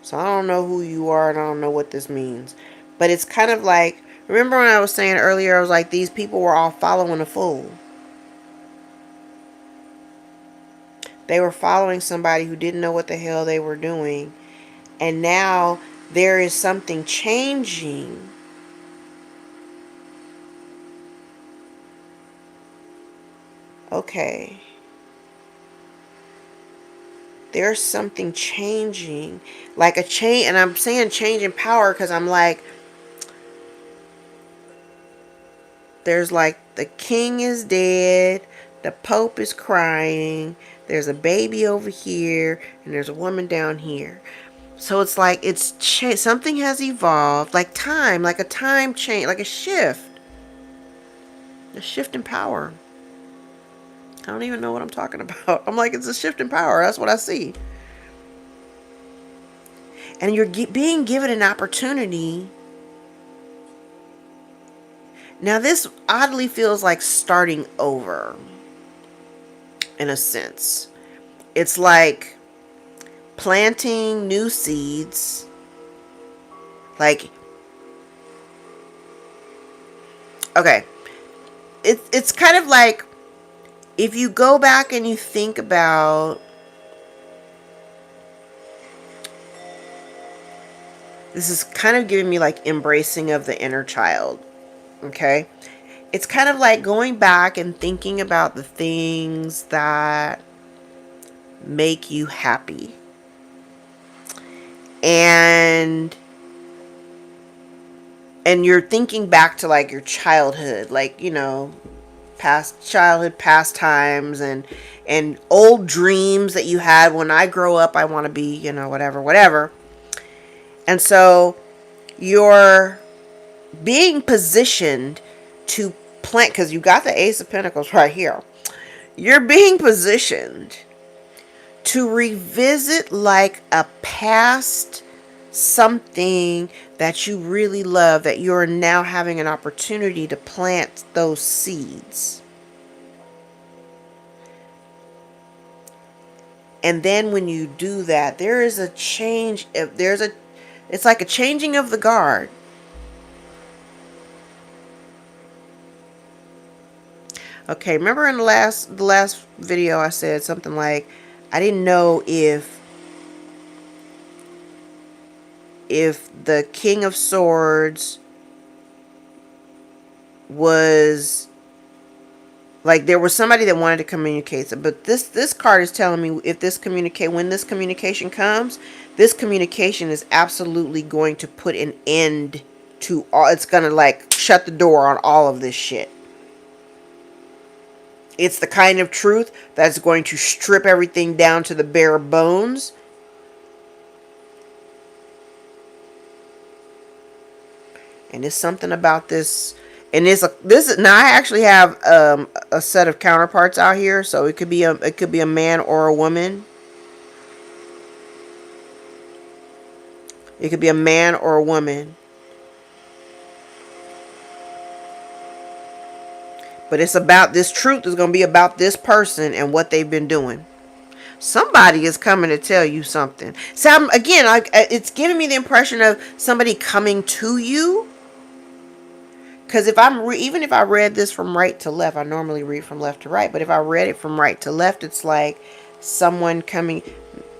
So I don't know who you are and I don't know what this means. But it's kind of like, remember when I was saying earlier, I was like, these people were all following a fool. They were following somebody who didn't know what the hell they were doing. And now there is something changing. Okay. There's something changing. Like a change. And I'm saying change in power because I'm like, there's like the king is dead. The Pope is crying. There's a baby over here. And there's a woman down here. So it's like something has evolved. Like time. Like a time change. Like a shift. A shift in power. I don't even know what I'm talking about. I'm like, it's a shift in power. That's what I see. And you're being given an opportunity. Now this oddly feels like starting over. In a sense. It's like planting new seeds. Like, okay. It's kind of like if you go back and you think about, this is kind of giving me like embracing of the inner child. Okay. It's kind of like going back and thinking about the things that make you happy. And you're thinking back to like your childhood, like, you know, past childhood pastimes and old dreams that you had. When I grow up, I want to be, you know, whatever. And so you're being positioned to plant, because you got the Ace of Pentacles right here. You're being positioned to revisit like a past something that you really love, that you're now having an opportunity to plant those seeds. And then when you do that, there is a change. It's like a changing of the guard. Okay, remember in the last video I said something like, I didn't know if the King of Swords was like, there was somebody that wanted to communicate, but this card is telling me, if when this communication comes, this communication is absolutely going to put an end to all. It's gonna like shut the door on all of this shit. It's the kind of truth that's going to strip everything down to the bare bones. And it's something about this. And now I actually have a set of counterparts out here, so it could be a man or a woman. It could be a man or a woman. But it's about, this truth is going to be about this person and what they've been doing. Somebody is coming to tell you something. So it's giving me the impression of somebody coming to you. Because if even if I read this from right to left, I normally read from left to right. But if I read it from right to left, it's like someone coming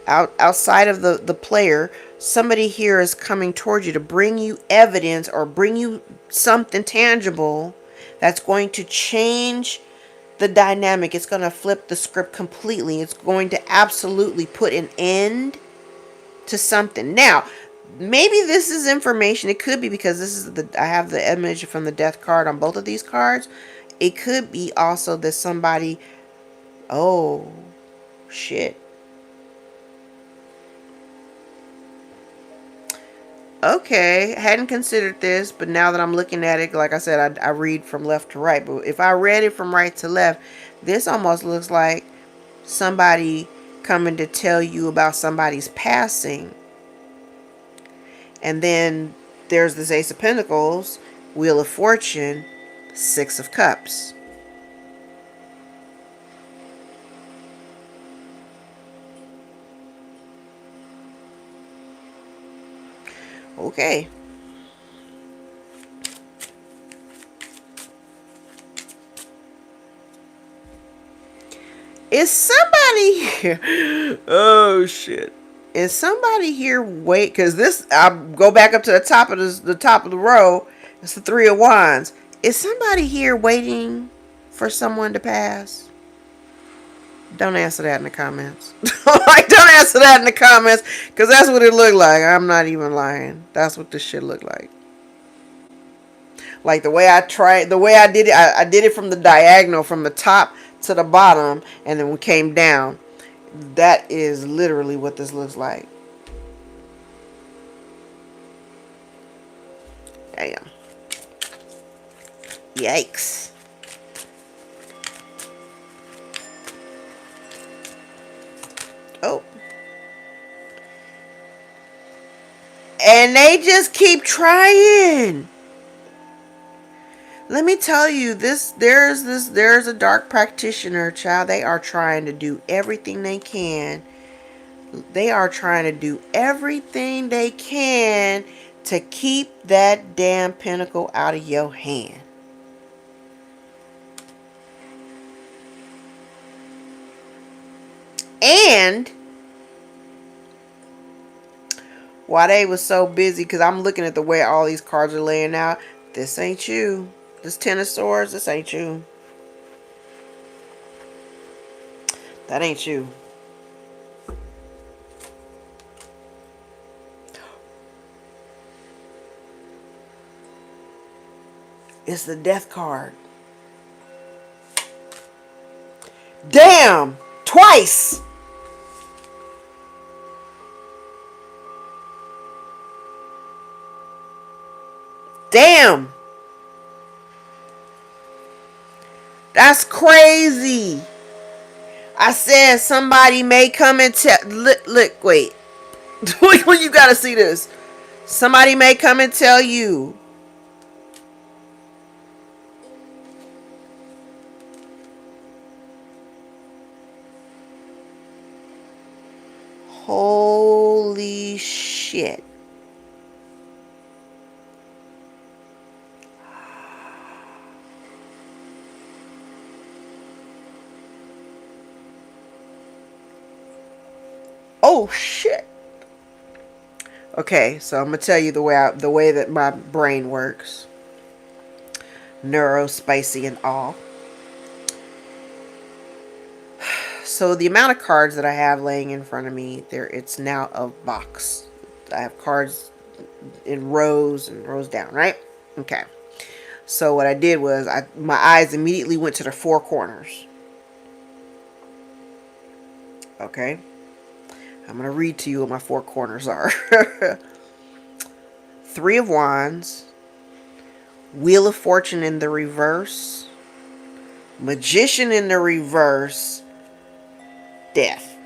outside of the player. Somebody here is coming towards you to bring you evidence or bring you something tangible that's going to change the dynamic. It's going to flip the script completely. It's going to absolutely put an end to something. Now, maybe this is information. It could be because I have the image from the death card on both of these cards. It could be also that somebody, oh shit. Okay, hadn't considered this, but now that I'm looking at it, like I said, I read from left to right. But if I read it from right to left, this almost looks like somebody coming to tell you about somebody's passing. And then there's this Ace of Pentacles, Wheel of Fortune, Six of Cups. Okay. Is somebody here? Oh shit. Is somebody here wait? Because this, I'll go back up to the top of the top of the row. It's the Three of Wands. Is somebody here waiting for someone to pass? Don't answer that in the comments. Like, don't answer that in the comments, because that's what it looked like. I'm not even lying. That's what this shit looked like. Like the way I did it, I did it from the diagonal, from the top to the bottom, and then we came down. That is literally what this looks like. Damn. Yikes. Oh. And they just keep trying. Let me tell you, there's a dark practitioner, child. They are trying to do everything they can. They are trying to do everything they can to keep that damn pentacle out of your hand. And while they was so busy, because I'm looking at the way all these cards are laying out, this ain't you. This Ten of Swords, this ain't you. That ain't you. It's the Death card. Damn! Twice! Damn! That's crazy. I said somebody may come and tell. Look, wait. You gotta see this. Somebody may come and tell you. Holy shit. Oh shit. Okay, so I'm gonna tell you the way that my brain works. Neurospicy and all. So the amount of cards that I have laying in front of me, it's now a box. I have cards in rows and rows down, right? Okay. So what I did was my eyes immediately went to the four corners. Okay. I'm going to read to you what my four corners are. Three of Wands, Wheel of Fortune in the reverse, Magician in the reverse, Death.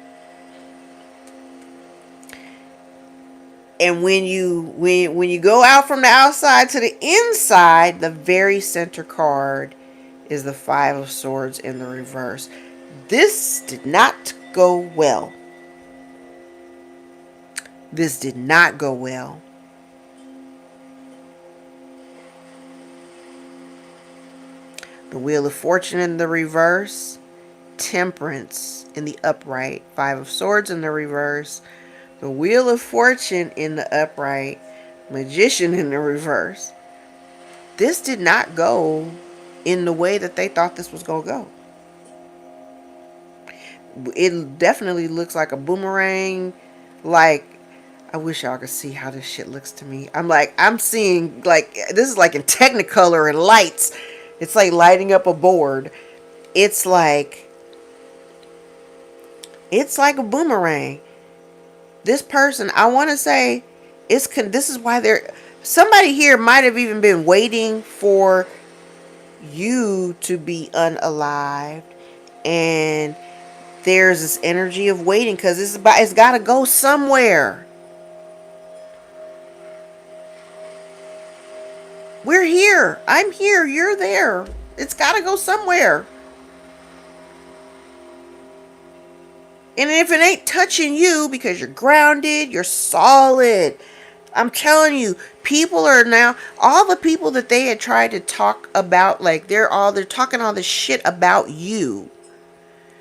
And when you go out from the outside to the inside, the very center card is the Five of Swords in the reverse. This did not go well. This did not go well. The Wheel of Fortune in the reverse, Temperance in the upright, Five of Swords in the reverse, the Wheel of Fortune in the upright, Magician in the reverse. This did not go in the way that they thought this was going to go. It definitely looks like a boomerang. Like, I wish y'all could see how this shit looks to me. I'm seeing, like, this is like in Technicolor and lights. It's like lighting up a board. It's like a boomerang. This person, I want to say, this is why somebody here might have even been waiting for you to be unalived, and there's this energy of waiting because it's got to go somewhere. We're here. I'm here. You're there. It's got to go somewhere. And if it ain't touching you because you're grounded, you're solid. I'm telling you, people are now, all the people that they had tried to talk about, like they're talking all this shit about you.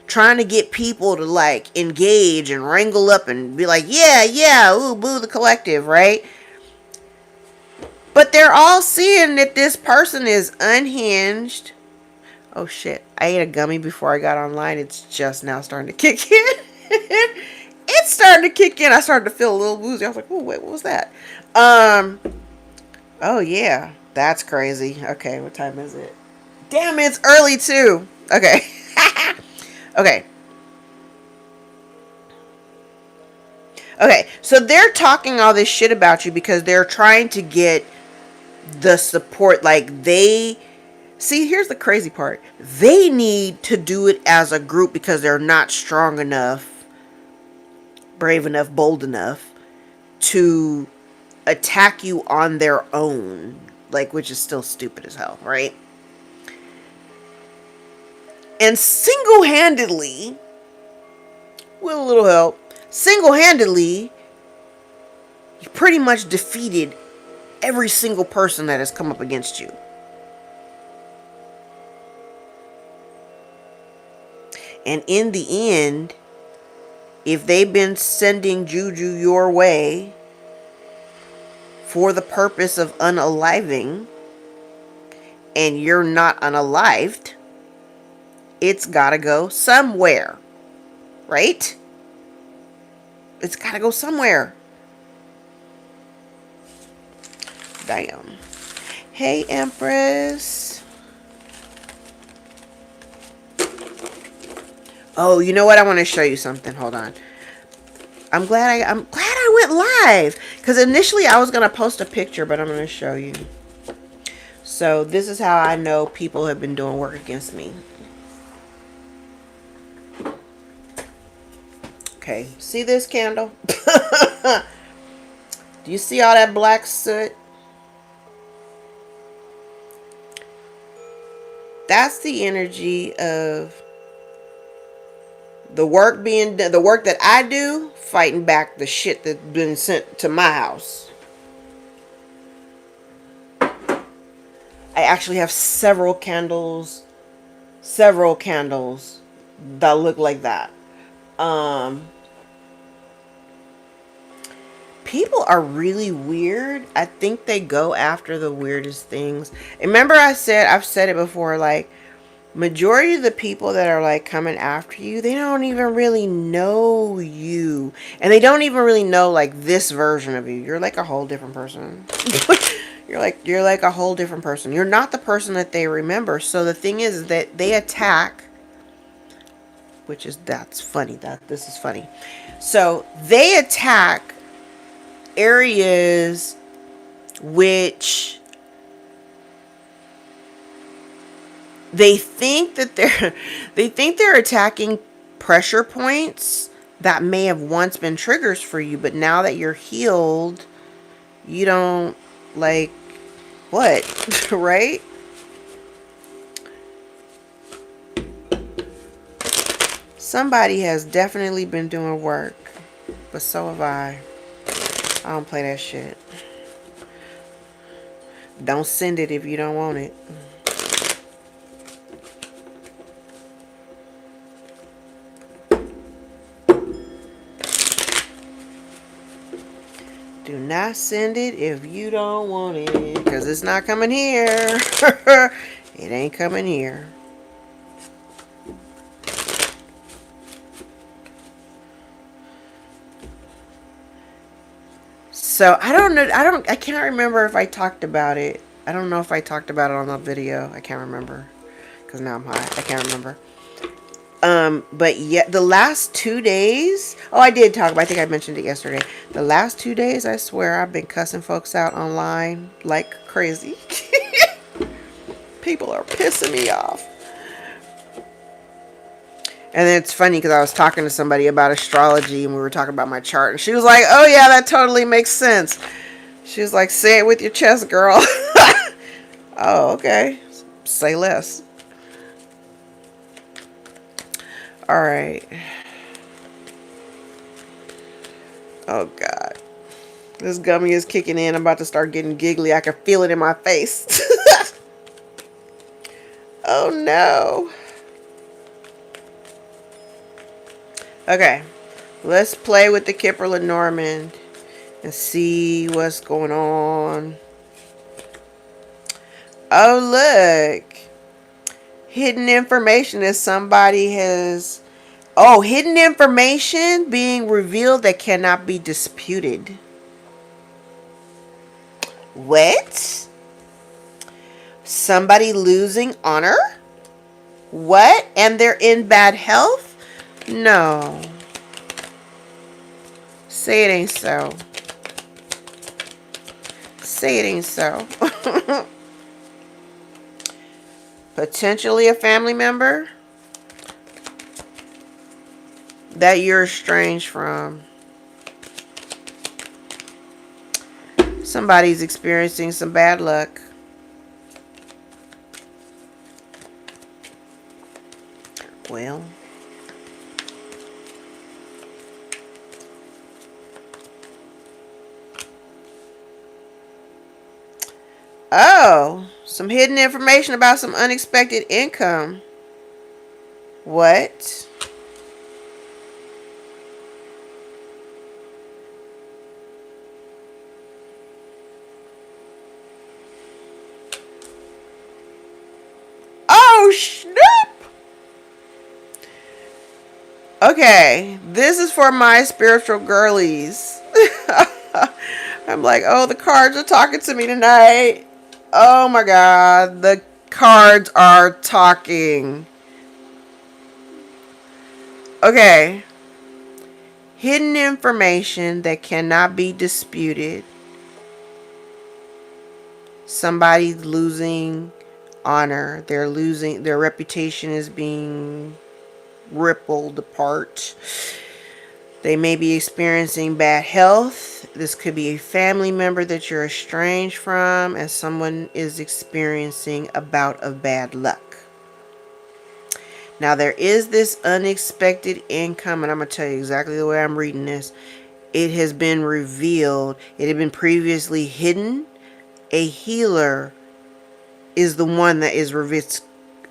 Trying to get people to like engage and wrangle up and be like, yeah, ooh, boo, the collective, right? But they're all seeing that this person is unhinged. Oh shit, I ate a gummy before I got online. It's just now starting to kick in. It's starting to kick in. I started to feel a little woozy. I was like, oh wait, what was that? Oh yeah, that's crazy. Okay, what time is it? Damn, it's early too. Okay. Okay. Okay, so they're talking all this shit about you because they're trying to get the support. Like see, here's the crazy part. They need to do it as a group because they're not strong enough, brave enough, bold enough to attack you on their own. Like, which is still stupid as hell, right? And single-handedly, with a little help, single-handedly, you pretty much defeated every single person that has come up against you. And in the end, If they've been sending juju your way for the purpose of unaliving, and you're not unalived, it's gotta go somewhere, right? It's gotta go somewhere. Damn. Hey, Empress. Oh, you know what? I want to show you something. Hold on. I'm glad I went live, because initially I was gonna post a picture, but I'm gonna show you. So this is how I know people have been doing work against me. Okay, see this candle? Do you see all that black soot? That's the energy of the work being done, the work that I do, fighting back the shit that's been sent to my house. I actually have several candles that look like that. People are really weird. I think they go after the weirdest things. Remember I've said it before, like, majority of the people that are like coming after you, they don't even really know you. And they don't even really know like this version of you. You're like a whole different person. You're like a whole different person. You're not the person that they remember. So the thing is that they attack, that's funny. This is funny. So they attack areas which they think they're attacking pressure points that may have once been triggers for you, but now that you're healed, you don't like what, right? Somebody has definitely been doing work, but so have I. I don't play that shit. Don't send it if you don't want it. Do not send it if you don't want it, because it's not coming here. It ain't coming here. So I can't remember if I talked about it. I don't know if I talked about it on the video. I can't remember, because now I'm high. I can't remember. But yet the last 2 days, I did talk about, I think I mentioned it yesterday. The last 2 days, I swear I've been cussing folks out online like crazy. People are pissing me off. And then it's funny because I was talking to somebody about astrology and we were talking about my chart, and she was like, oh yeah, that totally makes sense. She was like, say it with your chest, girl. Oh, okay. Say less. All right. Oh God. This gummy is kicking in. I'm about to start getting giggly. I can feel it in my face. Oh no. Okay. Let's play with the Kipper Lenormand and see what's going on. Oh, look. Hidden information that somebody has... Oh, hidden information being revealed that cannot be disputed. What? Somebody losing honor? What? And they're in bad health? No. Say it ain't so. Say it ain't so. Potentially a family member that you're estranged from. Somebody's experiencing some bad luck. Well, oh, some hidden information about some unexpected income. What? Okay, this is for my spiritual girlies. I'm like, oh, the cards are talking to me tonight. Oh my god, the cards are talking. Okay. Hidden information that cannot be disputed. Somebody's losing honor. They're losing, their reputation is being rippled apart. They may be experiencing bad health. This could be a family member that you're estranged from, as someone is experiencing a bout of bad luck. Now, there is this unexpected income, and I'm going to tell you exactly the way I'm reading this. It has been revealed. It had been previously hidden. A healer is the one that is revealed.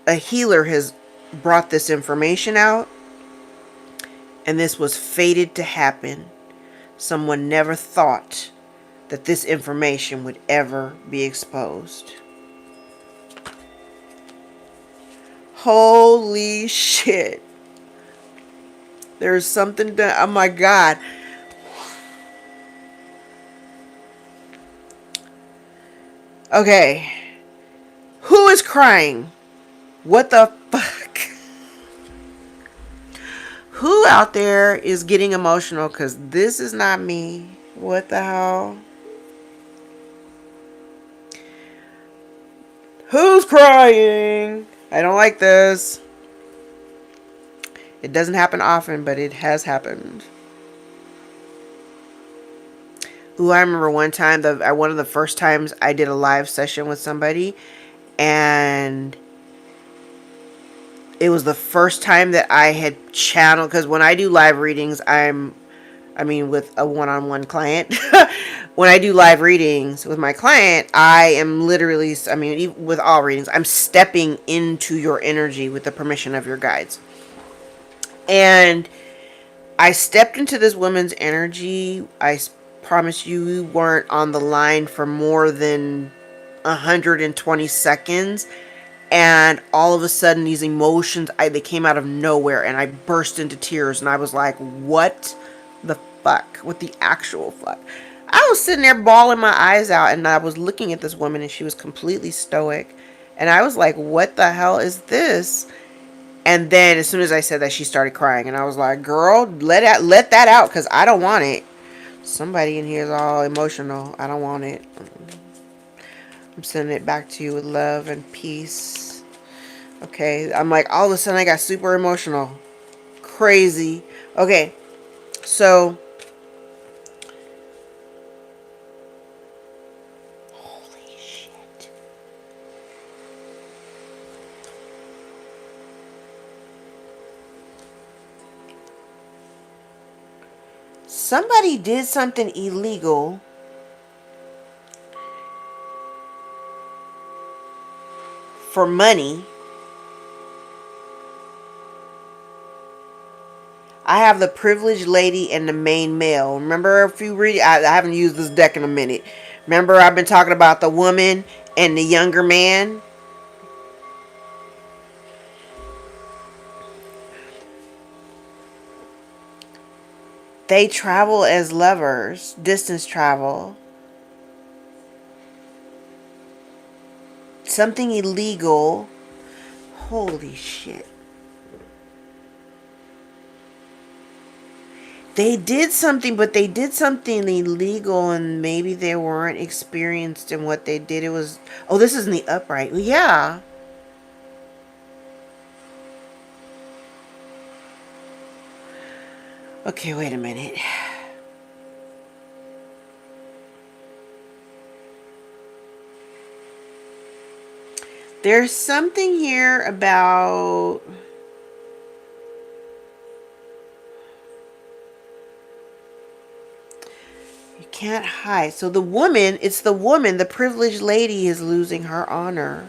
A healer has brought this information out, and this was fated to happen. Someone never thought that this information would ever be exposed. Holy shit. There's something done. Oh my god. Okay. Who is crying? What the fuck? Who out there is getting emotional? Because this is not me. What the hell? Who's crying? I don't like this. It doesn't happen often, but it has happened. Ooh, I remember one time, one of the first times I did a live session with somebody, and it was the first time that I had channeled, because when I do live readings, with a one-on-one client, when I do live readings with my client, I am literally, with all readings, I'm stepping into your energy with the permission of your guides. And I stepped into this woman's energy. I promise you, we weren't on the line for more than 120 seconds. And all of a sudden, these emotions, they came out of nowhere, and I burst into tears, and I was like, what the fuck? What the actual fuck? I was sitting there bawling my eyes out, and I was looking at this woman, and she was completely stoic. And I was like, what the hell is this? And then as soon as I said that, she started crying, and I was like, girl, let that out, because I don't want it. Somebody in here is all emotional. I don't want it. I'm sending it back to you with love and peace. Okay, I'm like, all of a sudden I got super emotional. Crazy. Okay, so. Holy shit. Somebody did something illegal. For money. I have the privileged lady and the main male. Remember, if you read, I haven't used this deck in a minute. Remember, I've been talking about the woman and the younger man. They travel as lovers, distance travel. Something illegal. Holy shit. They did something, but they did something illegal, and maybe they weren't experienced in what they did. It was, oh, this is in the upright. Yeah. Okay, wait a minute. There's something here about... You can't hide. So the woman, it's the woman, the privileged lady is losing her honor.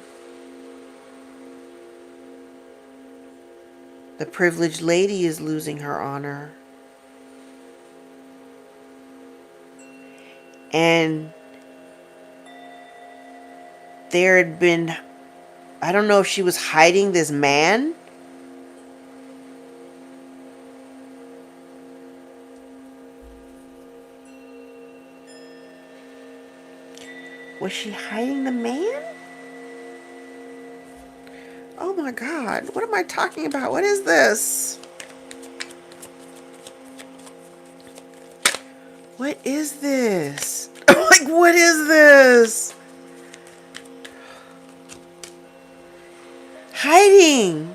The privileged lady is losing her honor. And there had been... I don't know if she was hiding this man. Was she hiding the man? Oh my God. What am I talking about? What is this? What is this? Like, what is this? Hiding.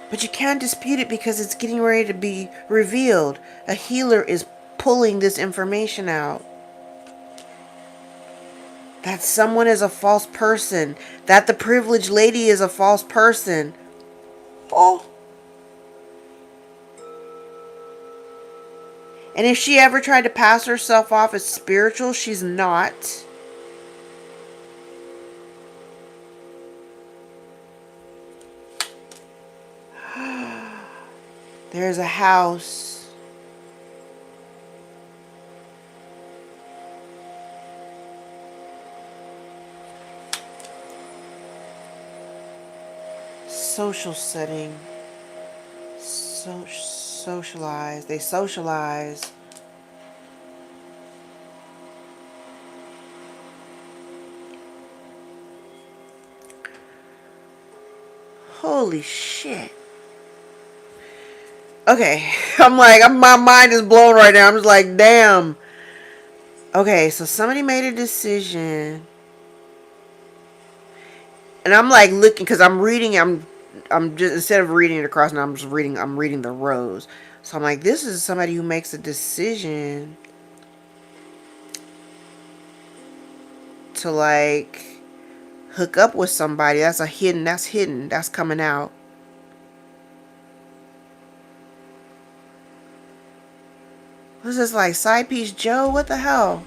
But you can't dispute it because it's getting ready to be revealed. A healer is pulling this information out. That someone is a false person. That the privileged lady is a false person. Oh. And if she ever tried to pass herself off as spiritual, she's not. There's a house. Social setting. Socialize. They socialize. Holy shit. Okay. I'm like, my mind is blown right now. I'm just like, damn. Okay, so somebody made a decision. And I'm like looking, because I'm reading, I'm just, instead of reading it across, now I'm reading the rows. So I'm like, this is somebody who makes a decision to like hook up with somebody. That's hidden, that's coming out. Who's this, like side piece Joe? What the hell?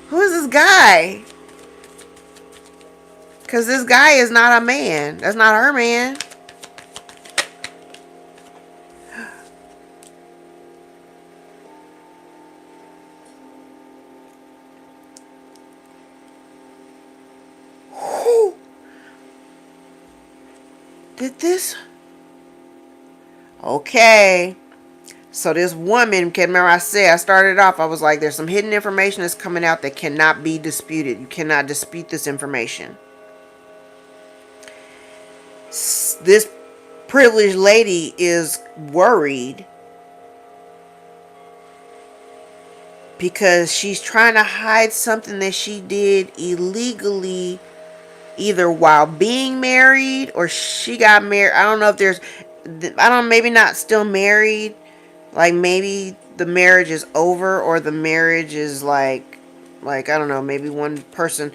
Who is this guy? Because this guy is not a man. That's not her man. Who did this? Okay. So this woman, can remember I said, I started off, I was like, there's some hidden information that's coming out that cannot be disputed. You cannot dispute this information. This privileged lady is worried because she's trying to hide something that she did illegally, either while being married or she got married. I don't know if there's, maybe not still married. Like maybe the marriage is over, or the marriage is like I don't know, maybe one person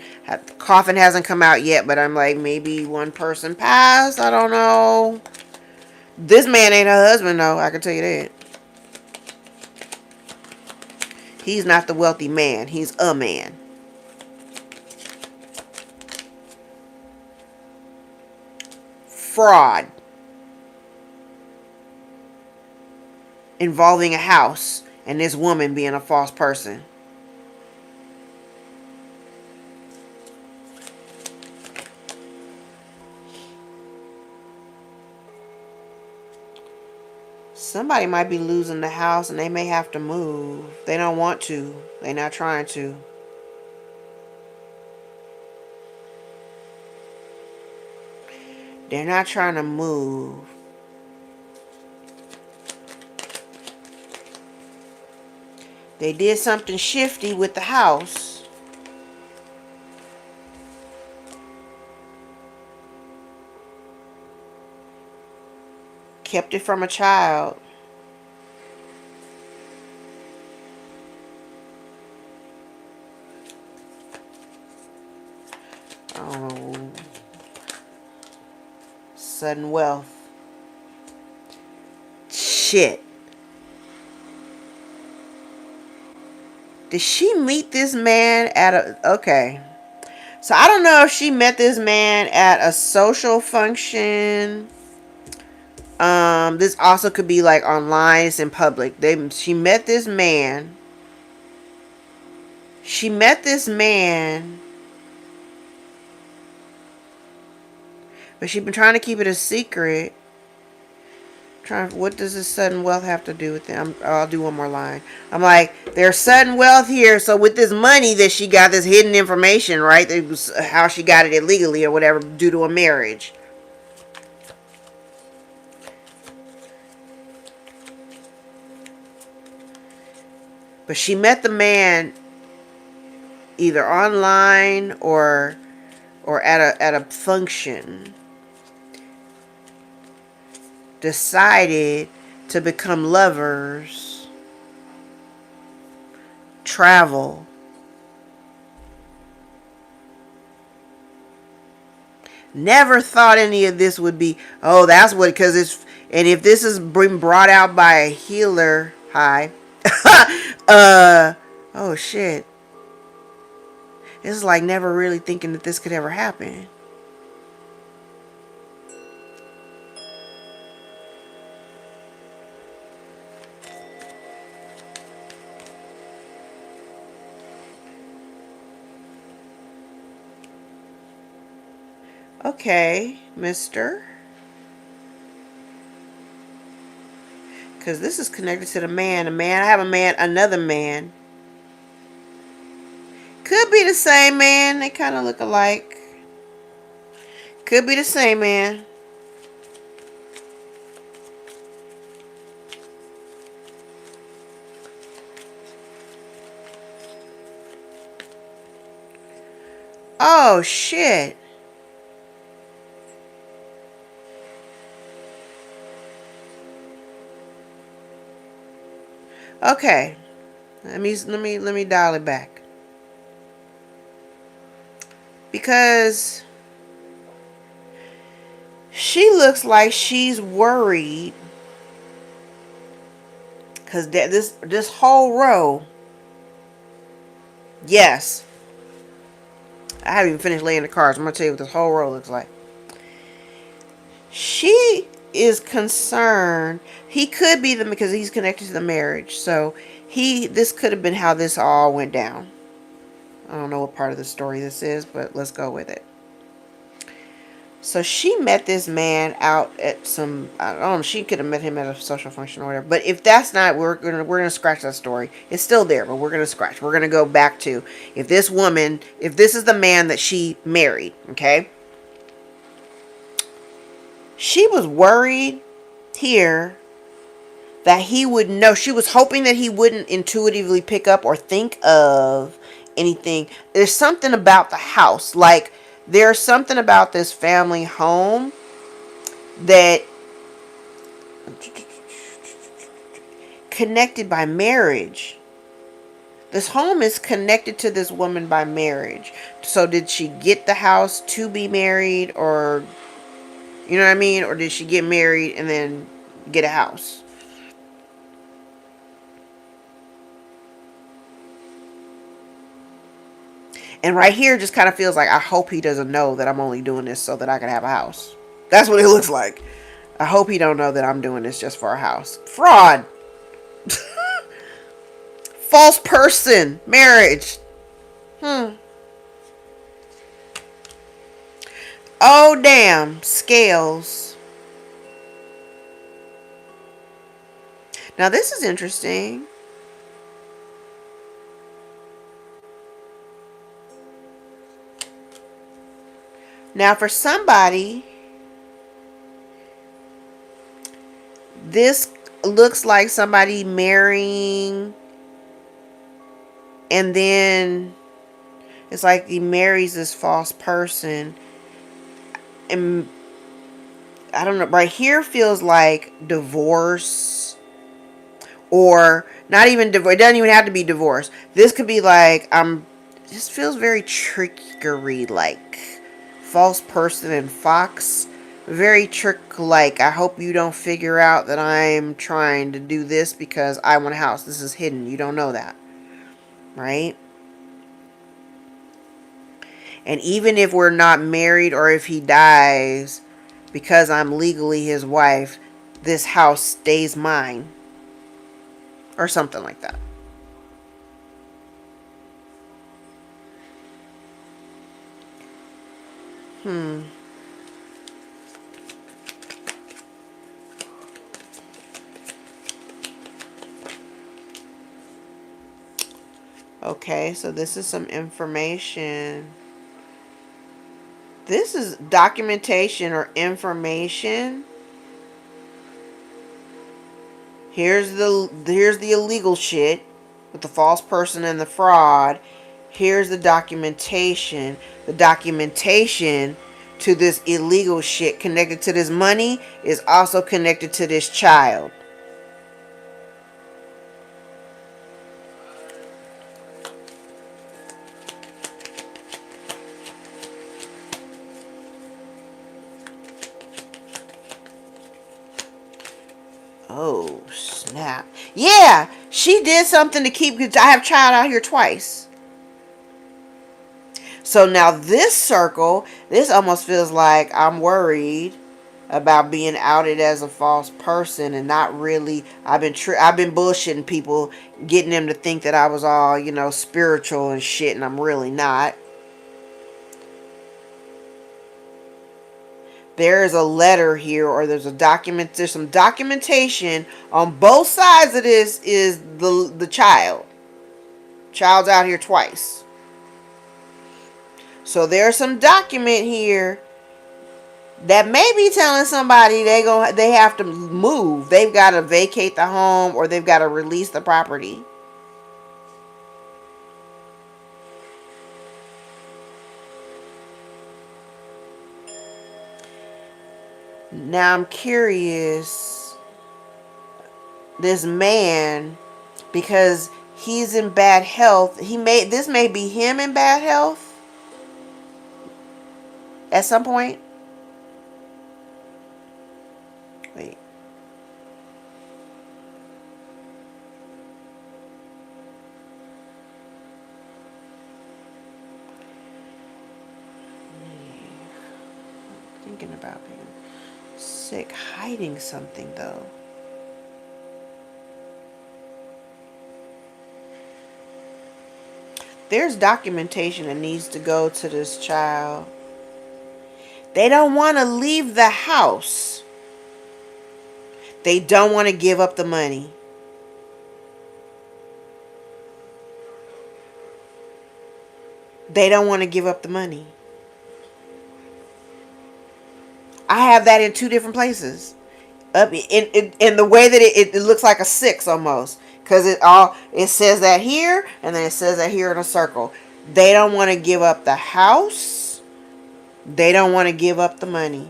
coffin hasn't come out yet, but I'm like, maybe one person passed. I don't know. This man ain't her husband though, I can tell you that. He's not the wealthy man. He's a man. Fraud involving a house and this woman being a false person. Somebody might be losing the house and they may have to move. They don't want to. They're not trying to. They're not trying to move. They did something shifty with the house. Kept it from a child. Oh. Sudden wealth. Shit. Did she meet this man at a... Okay. So I don't know if she met this man at a social function. This also could be like online. It's in public. She met this man. She met this man. But she's been trying to keep it a secret. What does this sudden wealth have to do with them? I'll do one more line. I'm like, there's sudden wealth here. So with this money that she got, this hidden information, right? It was how she got it illegally or whatever due to a marriage. But she met the man either online or at a function. Decided to become lovers, travel. Never thought any of this would be, oh, that's what, because it's, and if this is being brought out by a healer, hi. Oh shit. It's like never really thinking that this could ever happen. Okay, mister. Because this is connected to the man. I have a man, another man. Could be the same man. They kind of look alike. Could be the same man. Oh, shit. Okay. Let me dial it back. Because she looks like she's worried. Because this whole row. Yes. I haven't even finished laying the cards. I'm going to tell you what this whole row looks like. She is concerned. He could be the, because he's connected to the marriage. So this could have been how this all went down. I don't know what part of the story this is, but let's go with it. So she met this man out at some, I don't know, she could have met him at a social function or whatever. But if that's not, we're gonna scratch that story. It's still there, but we're gonna scratch. We're gonna go back to if this is the man that she married, okay? She was worried here that he would know. She was hoping that he wouldn't intuitively pick up or think of anything. There's something about the house. Like, there's something about this family home that connected by marriage. This home is connected to this woman by marriage. So did she get the house to be married, or, you know what I mean? Or did she get married and then get a house? And right here just kind of feels like, I hope he doesn't know that I'm only doing this so that I can have a house. That's what it looks like. I hope he don't know that I'm doing this just for a house. Fraud. False person. Marriage. Oh, damn. Scales. Now, this is interesting. Now, for somebody, this looks like somebody marrying, and then it's like he marries this false person. And I don't know, right here feels like divorce, or not even divorce. It doesn't even have to be divorce. This could be like, this feels very trickery, like false person and fox. Very trick, like, I hope you don't figure out that I'm trying to do this because I want a house. This is hidden. You don't know that. Right? And even if we're not married, or if he dies, because I'm legally his wife, this house stays mine. Or something like that. Okay, so this is some information. This is documentation or information. Here's the illegal shit with the false person and the fraud. Here's the documentation. The documentation to this illegal shit connected to this money is also connected to this child. Oh, snap. Yeah, she did something to keep, because I have child out here twice. So now this circle, this almost feels like I'm worried about being outed as a false person and not really. I've been bullshitting people, getting them to think that I was all, spiritual and shit, and I'm really not. There is a letter here, or there's some documentation on both sides of this. Is the child's out here twice. So there's some document here that may be telling somebody they have to move. They've got to vacate the home, or they've got to release the property. Now I'm curious, this man, because he's in bad health. This may be him in bad health at some point. Wait. Thinking about being sick, hiding something though. There's documentation that needs to go to this child. They don't want to leave the house. They don't want to give up the money. They don't want to give up the money. I have that in two different places. Up in the way that it looks like a 6 almost. Because it says that here, and then it says that here in a circle. They don't want to give up the house. They don't want to give up the money.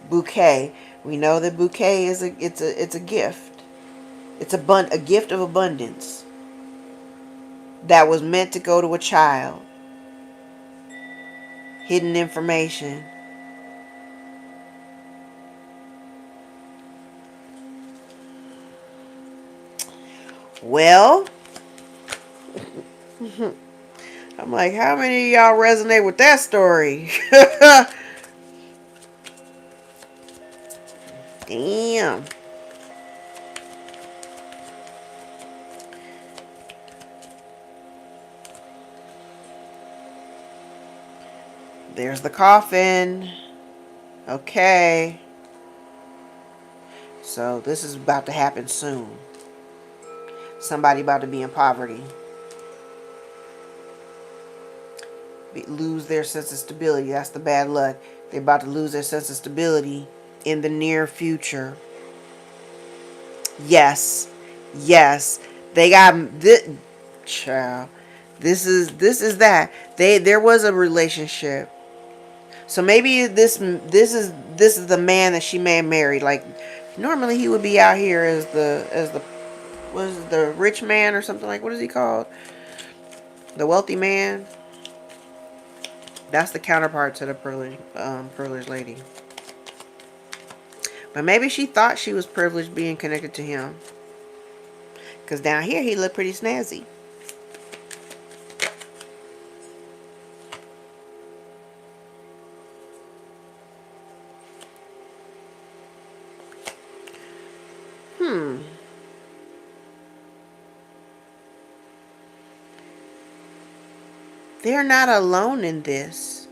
Bouquet. We know that bouquet is a gift. It's a gift of abundance that was meant to go to a child. Hidden information. Well, I'm like, how many of y'all resonate with that story? Damn. There's the coffin. Okay. So this is about to happen soon. Somebody about to be in poverty. Lose their sense of stability. That's the bad luck. They're about to lose their sense of stability in the near future. Yes. Yes. They got this child. This is that. There was a relationship. So maybe this is the man that she may have married. Like normally he would be out here as the what is it, the rich man or something, like, what is he called? The wealthy man. That's the counterpart to the privileged lady. But maybe she thought she was privileged being connected to him. Because down here he looked pretty snazzy. They're not alone in this.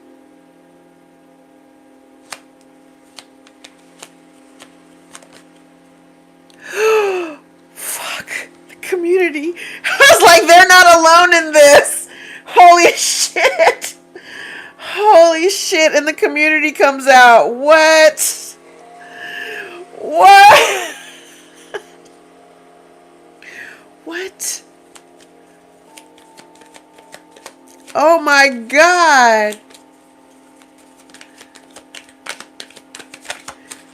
community. I was like, they're not alone in this. Holy shit. Holy shit. And the community comes out. What? What? What? Oh my God.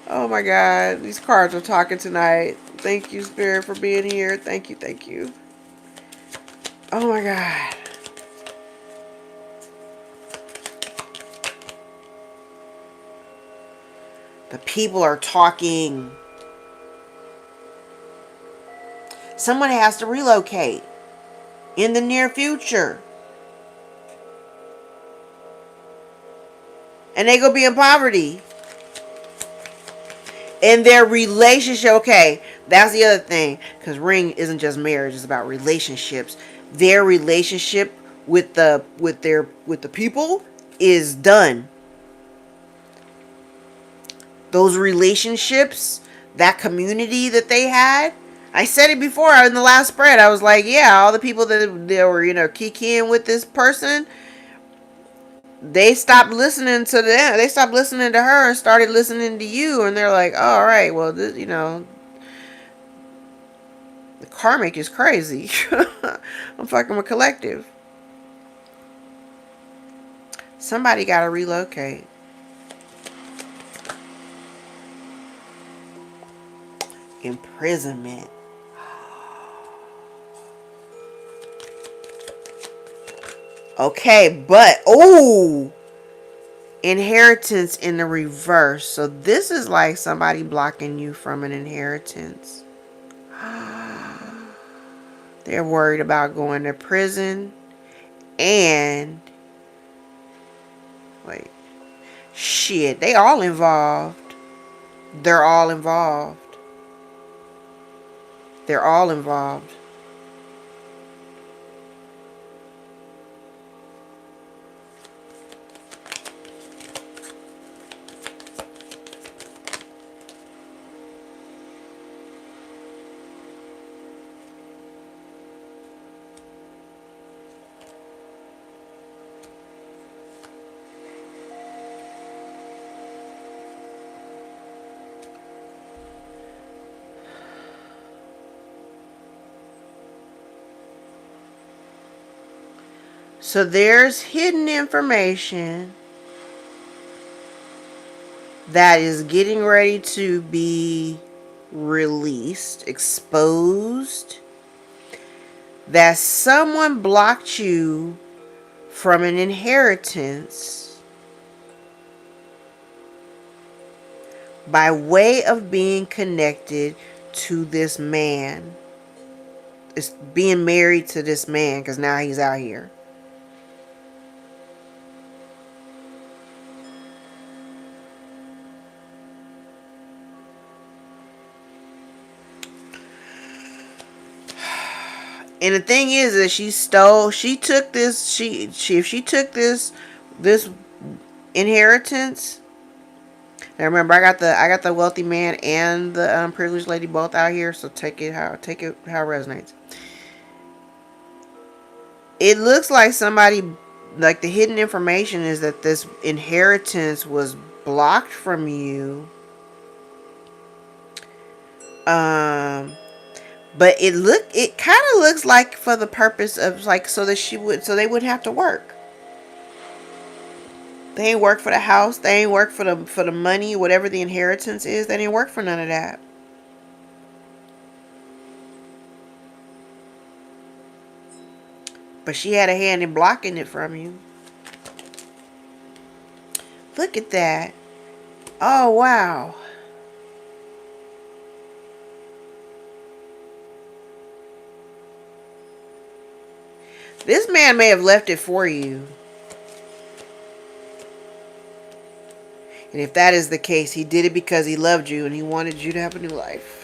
Oh my God. These cards are talking tonight. Thank you, Spirit, for being here. Thank you. Thank you. Oh my God. The people are talking. Someone has to relocate in the near future. And they gonna be in poverty. And their relationship, okay, that's the other thing. Because ring isn't just marriage, it's about relationships. Their relationship with the people is done. Those relationships, that community that they had. I said it before in the last spread. I was like, yeah, all the people that were, kikiing with this person, they stopped listening to them. They stopped listening to her and started listening to you. And they're like, oh, all right, well, this, the karmic is crazy. I'm fucking with collective. Somebody got to relocate. Imprisonment. Okay, but inheritance in the reverse. So this is like somebody blocking you from an inheritance. They're worried about going to prison and wait. Shit, they all involved. They're all involved. They're all involved. So there's hidden information that is getting ready to be released, exposed, that someone blocked you from an inheritance by way of being connected to this man. It's being married to this man because now he's out here. And the thing is that she took this, if she took this inheritance. Now remember, I got the wealthy man and the privileged lady both out here, so take it how it resonates. It looks like somebody, like the hidden information is that this inheritance was blocked from you. But it kind of looks like for the purpose of like so they wouldn't have to work. They ain't work for the house. They ain't work for the money, whatever the inheritance is. They didn't work for none of that. But she had a hand in blocking it from you. Look at that. Oh, wow. This man may have left it for you. And if that is the case, he did it because he loved you and he wanted you to have a new life.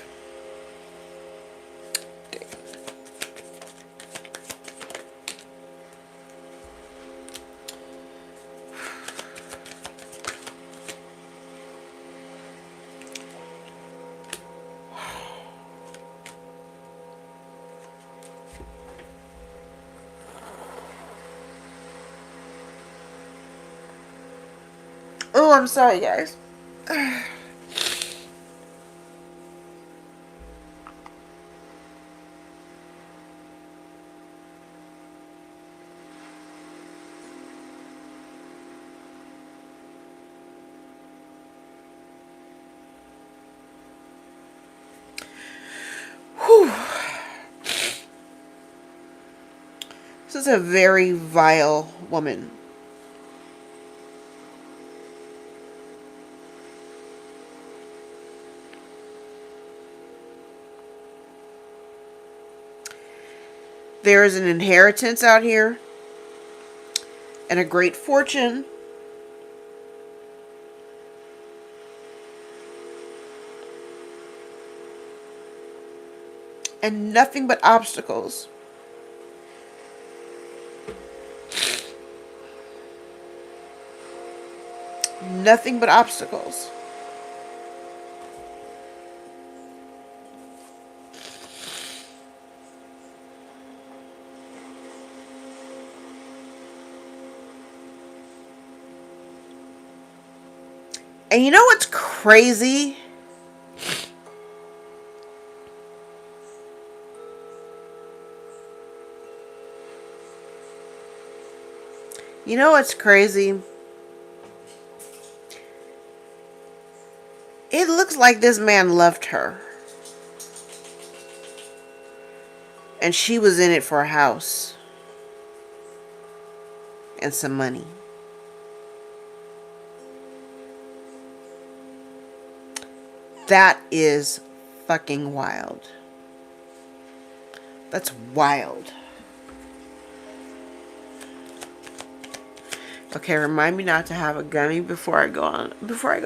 Oh, I'm sorry, guys. Whew. This is a very vile woman. There is an inheritance out here and a great fortune. And nothing but obstacles. Nothing but obstacles. And you know what's crazy? You know what's crazy? It looks like this man loved her. And she was in it for a house. And some money. That is fucking wild. That's wild. Okay, remind me not to have a gummy before I go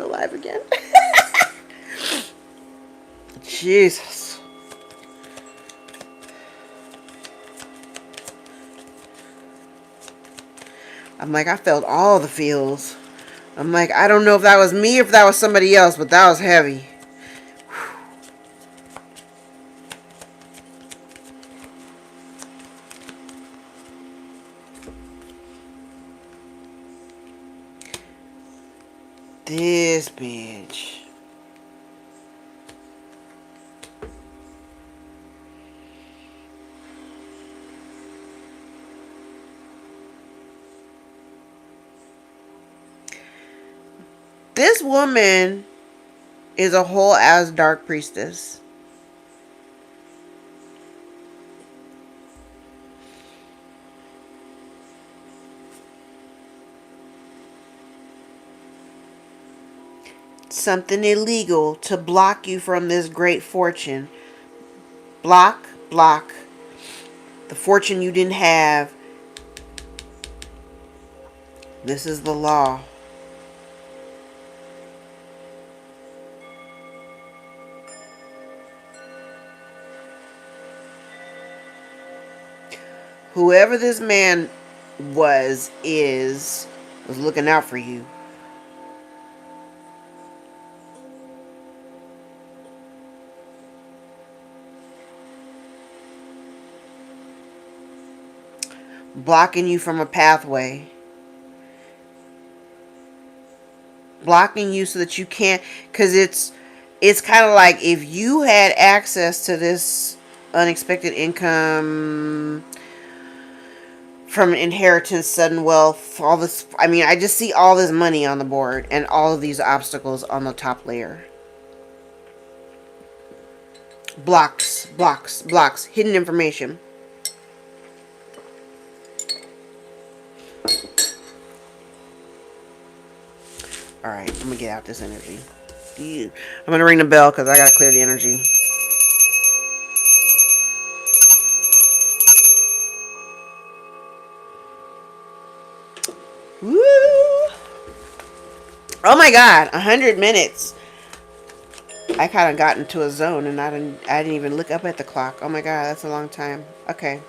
live again. Jesus. I'm like, I felt all the feels. I'm like, I don't know if that was me or if that was somebody else, but that was heavy. This bitch. This woman is a whole ass dark priestess. Something illegal to block you from this great fortune. Block. The fortune you didn't have. This is the law. Whoever this man was looking out for you. Blocking you from a pathway. Blocking you so that you can't, because it's kind of like if you had access to this unexpected income from an inheritance, sudden wealth, all this. I mean, I just see all this money on the board and all of these obstacles on the top layer. Blocks, hidden information. Alright, I'm gonna get out this energy. I'm gonna ring the bell because I gotta clear the energy. Woo! Oh my god, 100 minutes. I kind of got into a zone and I didn't even look up at the clock. Oh my god, that's a long time. Okay.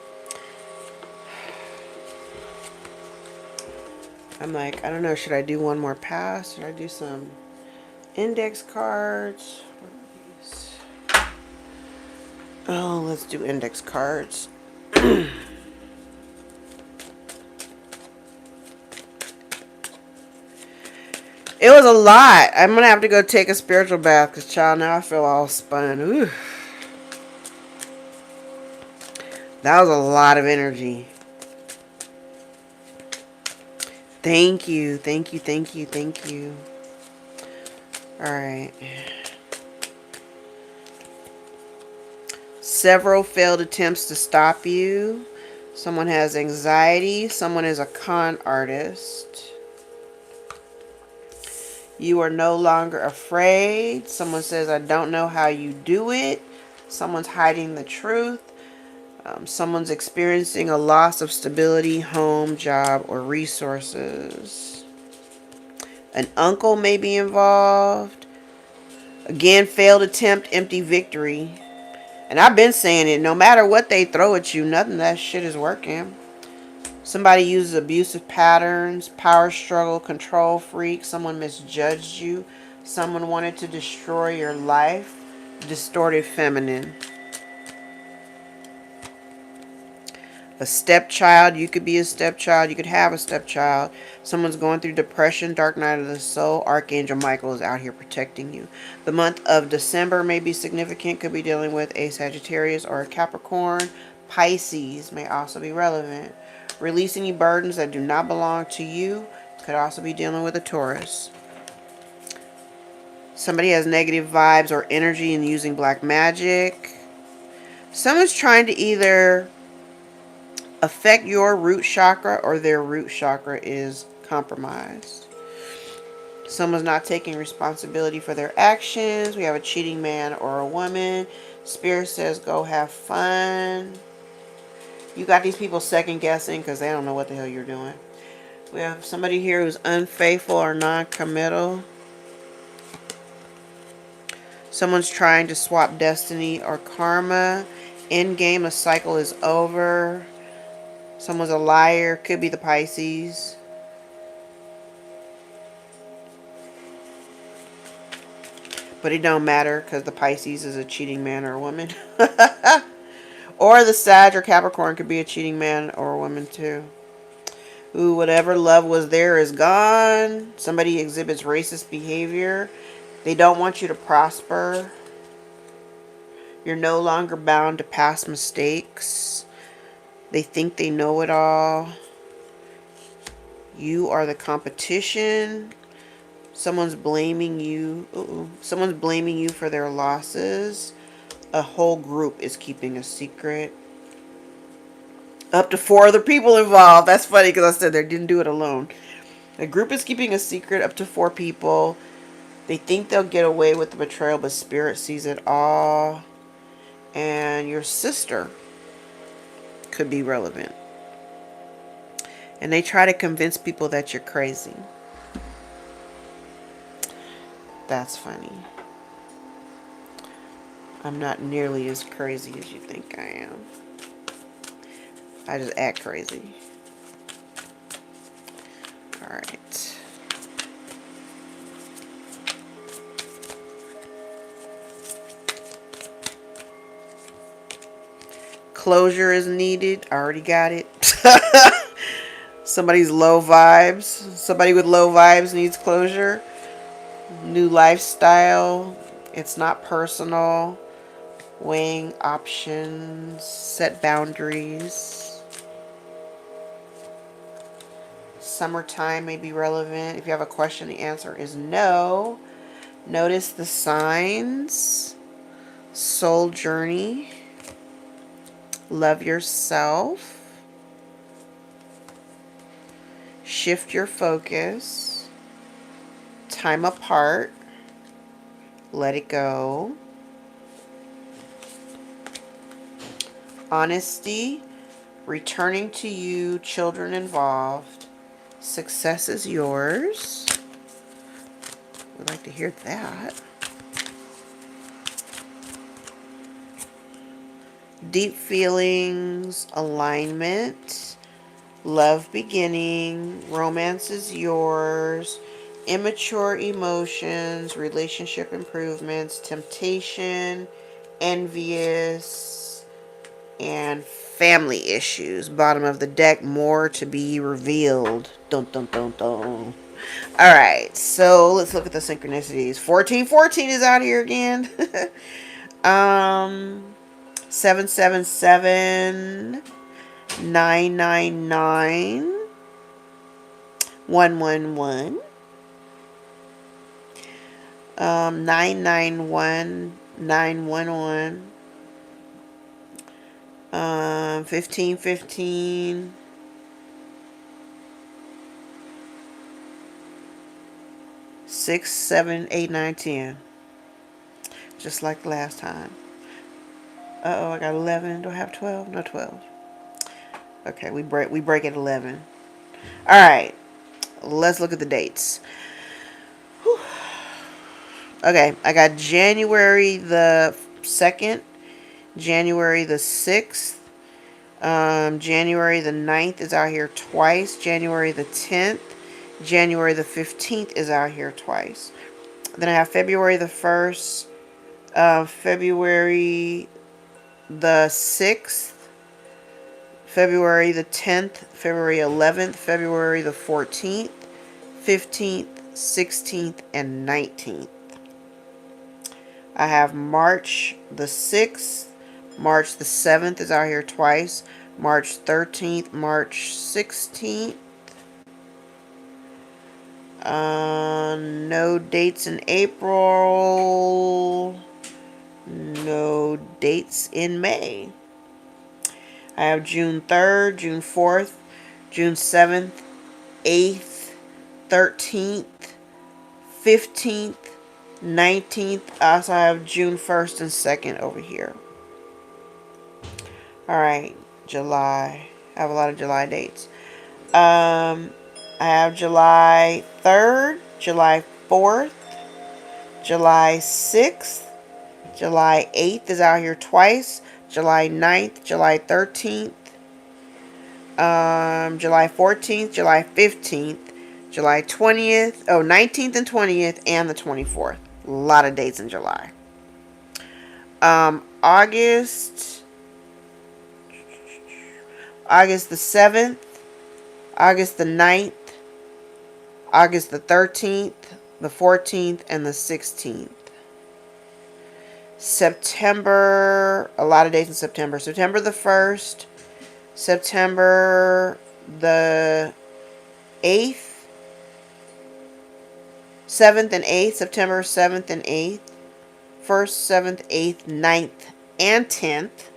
I'm like, I don't know, should I do one more pass? Should I do some index cards? Oh, let's do index cards. It was a lot. I'm going to have to go take a spiritual bath because, child, now I feel all spun. Ooh. That was a lot of energy. Thank you. Thank you. Thank you. Thank you. All right. Several failed attempts to stop you. Someone has anxiety. Someone is a con artist. You are no longer afraid. Someone says, I don't know how you do it. Someone's hiding the truth. Someone's experiencing a loss of stability, home, job, or resources. An uncle may be involved. Again, failed attempt, empty victory. And I've been saying it, no matter what they throw at you, nothing of that shit is working. Somebody uses abusive patterns, power struggle, control freak. Someone misjudged you. Someone wanted to destroy your life. Distorted feminine. A stepchild. You could be a stepchild. You could have a stepchild. Someone's going through depression. Dark night of the soul. Archangel Michael is out here protecting you. The month of December may be significant. Could be dealing with a Sagittarius or a Capricorn. Pisces may also be relevant. Release any burdens that do not belong to you. Could also be dealing with a Taurus. Somebody has negative vibes or energy and using black magic. Someone's trying to either affect your root chakra or their root chakra is compromised. Someone's not taking responsibility for their actions. We have a cheating man or a woman. Spirit says go have fun. You got these people second guessing because they don't know what the hell you're doing. We have somebody here who's unfaithful or non-committal. Someone's trying to swap destiny or karma. End game, a cycle is over. Someone's a liar. Could be the Pisces. But it don't matter because the Pisces is a cheating man or a woman. Or the Sag or Capricorn could be a cheating man or a woman too. Ooh, whatever love was there is gone. Somebody exhibits racist behavior. They don't want you to prosper. You're no longer bound to past mistakes. They think they know it all. You are the competition. Someone's blaming you. Someone's blaming you for their losses. A whole group is keeping a secret. Up to 4 other people involved. That's funny because I said they didn't do it alone. A group is keeping a secret. Up to 4 people. They think they'll get away with the betrayal, but Spirit sees it all. And your sister could be relevant. And they try to convince people that you're crazy. That's funny. I'm not nearly as crazy as you think I am. I just act crazy. Alright. Closure is needed. I already got it. Somebody's low vibes. Somebody with low vibes needs closure. New lifestyle. It's not personal. Weighing options. Set boundaries. Summertime may be relevant. If you have a question, the answer is no. Notice the signs. Soul journey. Love yourself. Shift your focus. Time apart. Let it go. Honesty. Returning to you. Children involved. Success is yours. We'd like to hear that. Deep feelings. Alignment. Love beginning. Romance is yours. Immature emotions. Relationship improvements. Temptation. Envious. And family issues. Bottom of the deck. More to be revealed. Dun dun dun dun. All right, so let's look at the synchronicities. 1414 is out here again. 777, 999, 111, 991, 911, 1515, 6, 7, 8, 9, 10. Just like the last time. Uh-oh, I got 11. Do I have 12? No 12. Okay, we break at 11. All right, let's look at the dates. Whew. Okay, I got January the 2nd, January the 6th, January the 9th is out here twice, January the 10th, January the 15th is out here twice. Then I have February the 1st, February the 6th, February the 10th, February 11th, February the 14th, 15th, 16th, and 19th. I have March the 6th, March the 7th is out here twice, March 13th, March 16th. No dates in April, no dates in May. I have June 3rd, June 4th, June 7th, 8th, 13th, 15th, 19th. I also have June 1st and 2nd over here. Alright, July. I have a lot of July dates. I have July 3rd, July 4th, July 6th, July 8th is out here twice, July 9th, July 13th, July 14th, July 15th, July 20th, 19th and 20th, and the 24th. A lot of dates in July. August the 7th, August the 9th, August the 13th, the 14th, and the 16th. September, a lot of dates in September. September the 1st, September the 8th, 7th and 8th, September 7th and 8th, 1st, 7th, 8th, 9th, and 10th.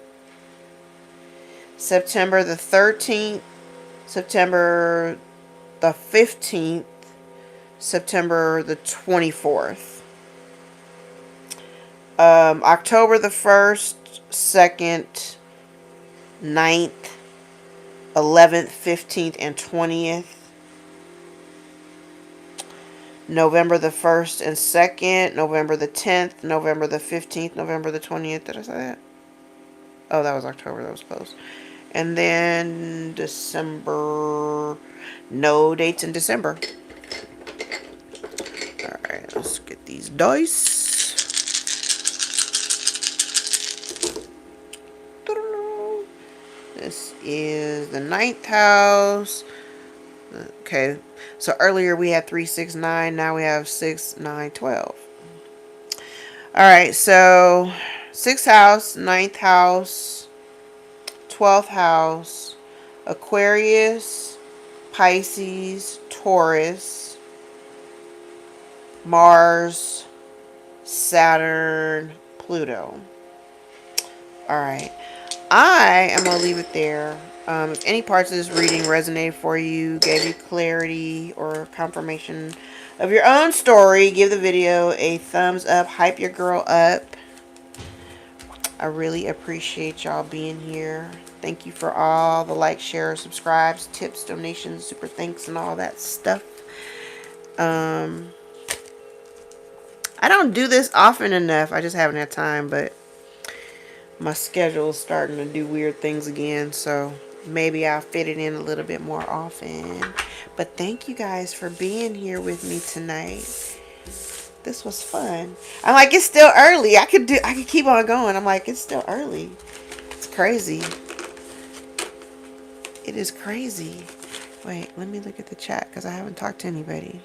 September the 13th, September the 15th, September the 24th. October the 1st, 2nd, 9th, 11th, 15th, and 20th. November the 1st and 2nd, November the 10th, November the 15th, November the 20th. Did I say that? Oh, that was October. That was close. And then December. No dates in December. Alright, let's get these dice. This is the 9th house. Okay, so earlier we had 3, 6, 9. Now we have 6, 9, 12. Alright, so 6th house, 9th house, 12th house, Aquarius, Pisces, Taurus, Mars, Saturn, Pluto. Alright. I am going to leave it there. If any parts of this reading resonated for you, gave you clarity or confirmation of your own story, give the video a thumbs up. Hype your girl up. I really appreciate y'all being here. Thank you for all the likes, shares, subscribes, tips, donations, super thanks, and all that stuff. I don't do this often enough. I just haven't had time, but my schedule is starting to do weird things again, so maybe I'll fit it in a little bit more often. But thank you guys for being here with me tonight. This was fun. I'm like, it's still early. I could keep on going. I'm like, it's still early. It's crazy. It is crazy. Wait, let me look at the chat because I haven't talked to anybody.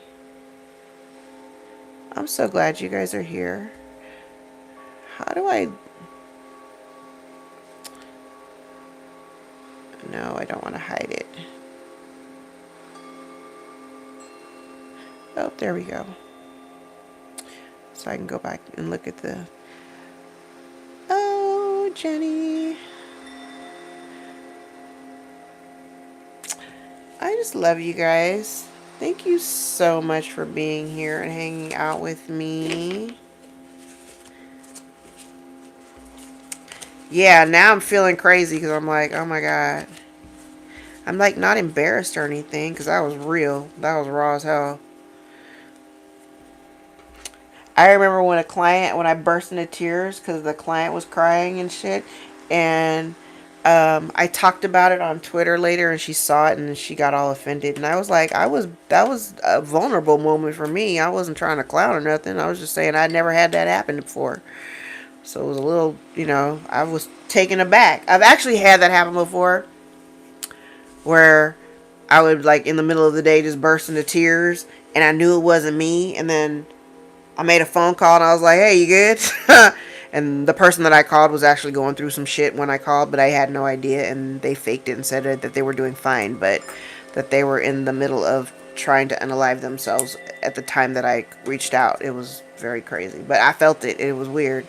I'm so glad you guys are here. How do I... No, I don't want to hide it. Oh, there we go. So I can go back and look at the... Oh, Jenny. I just love you guys. Thank you so much for being here and hanging out with me. Yeah, now I'm feeling crazy because I'm like, oh my God. I'm like not embarrassed or anything because that was real. That was raw as hell. I remember when I burst into tears because the client was crying and shit. And I talked about it on Twitter later and she saw it and she got all offended. And I was like, that was a vulnerable moment for me. I wasn't trying to clown or nothing. I was just saying I'd never had that happen before. So it was a little, I was taken aback. I've actually had that happen before where I would like in the middle of the day just burst into tears and I knew it wasn't me. And then I made a phone call and I was like, hey, you good? And the person that I called was actually going through some shit when I called, but I had no idea. And they faked it and said that they were doing fine, but that they were in the middle of trying to unalive themselves at the time that I reached out. It was very crazy, but I felt it. It was weird.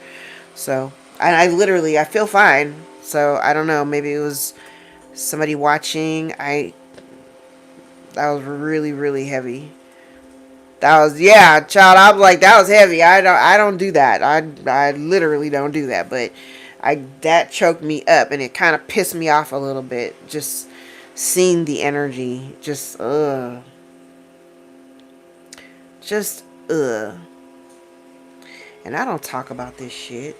So, and I feel fine. So I don't know. Maybe it was somebody watching. That was really, really heavy. That was, yeah, child. I was like, that was heavy. I don't do that. I literally don't do that. But that choked me up, and it kind of pissed me off a little bit. Just seeing the energy, just And I don't talk about this shit.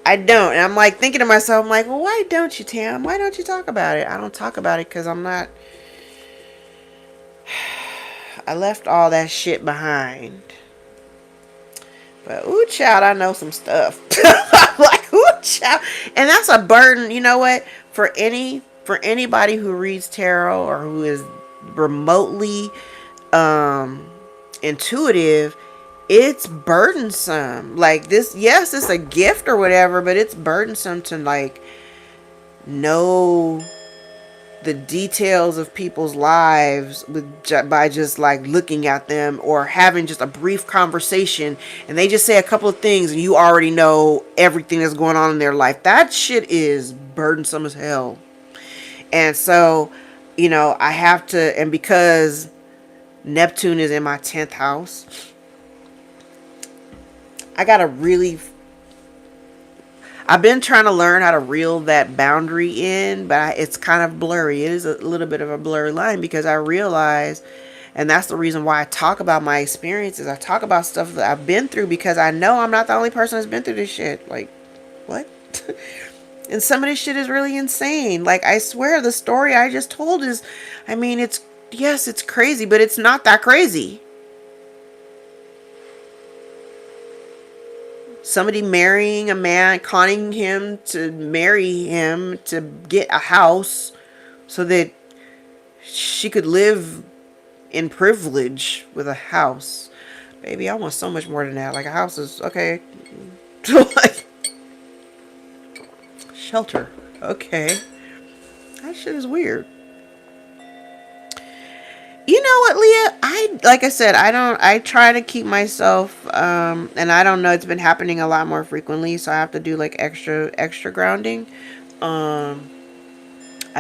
I don't. And I'm like thinking to myself, I'm like, well, why don't you, Tam? Why don't you talk about it? I don't talk about it because I'm not. I left all that shit behind. But ooh, child, I know some stuff. I'm like, ooh, child, and that's a burden. You know what? For anybody who reads tarot or who is remotely intuitive, it's burdensome. Like this, yes, it's a gift or whatever, but it's burdensome to like know the details of people's lives by just like looking at them or having just a brief conversation and they just say a couple of things and you already know everything that's going on in their life. That shit is burdensome as hell. And so, I have to, and because Neptune is in my 10th house, I gotta really I've been trying to learn how to reel that boundary in, but it's kind of blurry. It is a little bit of a blurry line because I realize, and that's the reason why I talk about my experiences. I talk about stuff that I've been through because I know I'm not the only person that's been through this shit. Like, what? And some of this shit is really insane. Like, I swear the story I just told is, yes, it's crazy, but it's not that crazy. Somebody marrying a man, conning him to marry him to get a house so that she could live in privilege with a house. Baby, I want so much more than that. Like, a house is okay. Like, shelter. Okay. That shit is weird. You know what, Leah? Like I said, I try to keep myself, and I don't know, it's been happening a lot more frequently, so I have to do like extra grounding. I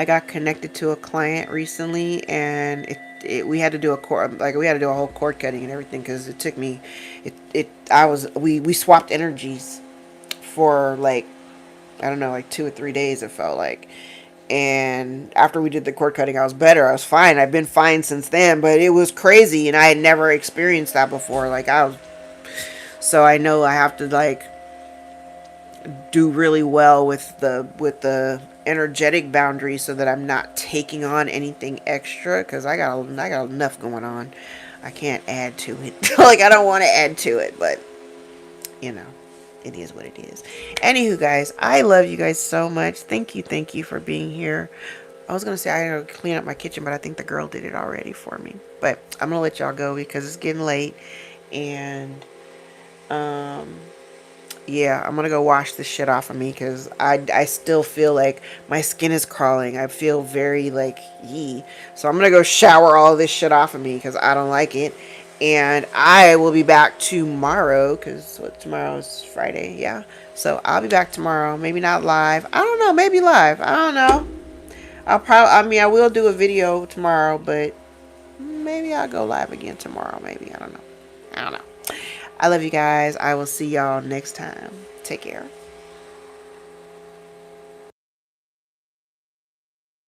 got connected to a client recently, and we had to do we had to do a whole cord cutting and everything because it took me, we swapped energies for like, I don't know, like 2 or 3 days it felt like. And after we did the cord cutting, I was better. I was fine. I've been fine since then, but it was crazy, and I had never experienced that before. So I know I have to like do really well with the energetic boundaries so that I'm not taking on anything extra because I got enough going on. I can't add to it. Like, I don't want to add to it, but it is what it is. Anywho, guys, I love you guys so much. Thank you for being here. I was gonna say I gotta clean up my kitchen, but I think the girl did it already for me. But I'm gonna let y'all go because it's getting late, and um, yeah, I'm gonna go wash this shit off of me because I still feel like my skin is crawling. I feel very like yee. So I'm gonna go shower all this shit off of me because I don't like it. And I will be back tomorrow because what, tomorrow is Friday, yeah. So I'll be back tomorrow. Maybe not live. I don't know. Maybe live. I don't know. I'll probably. I mean, I will do a video tomorrow, but maybe I'll go live again tomorrow. Maybe I don't know. I don't know. I love you guys. I will see y'all next time. Take care.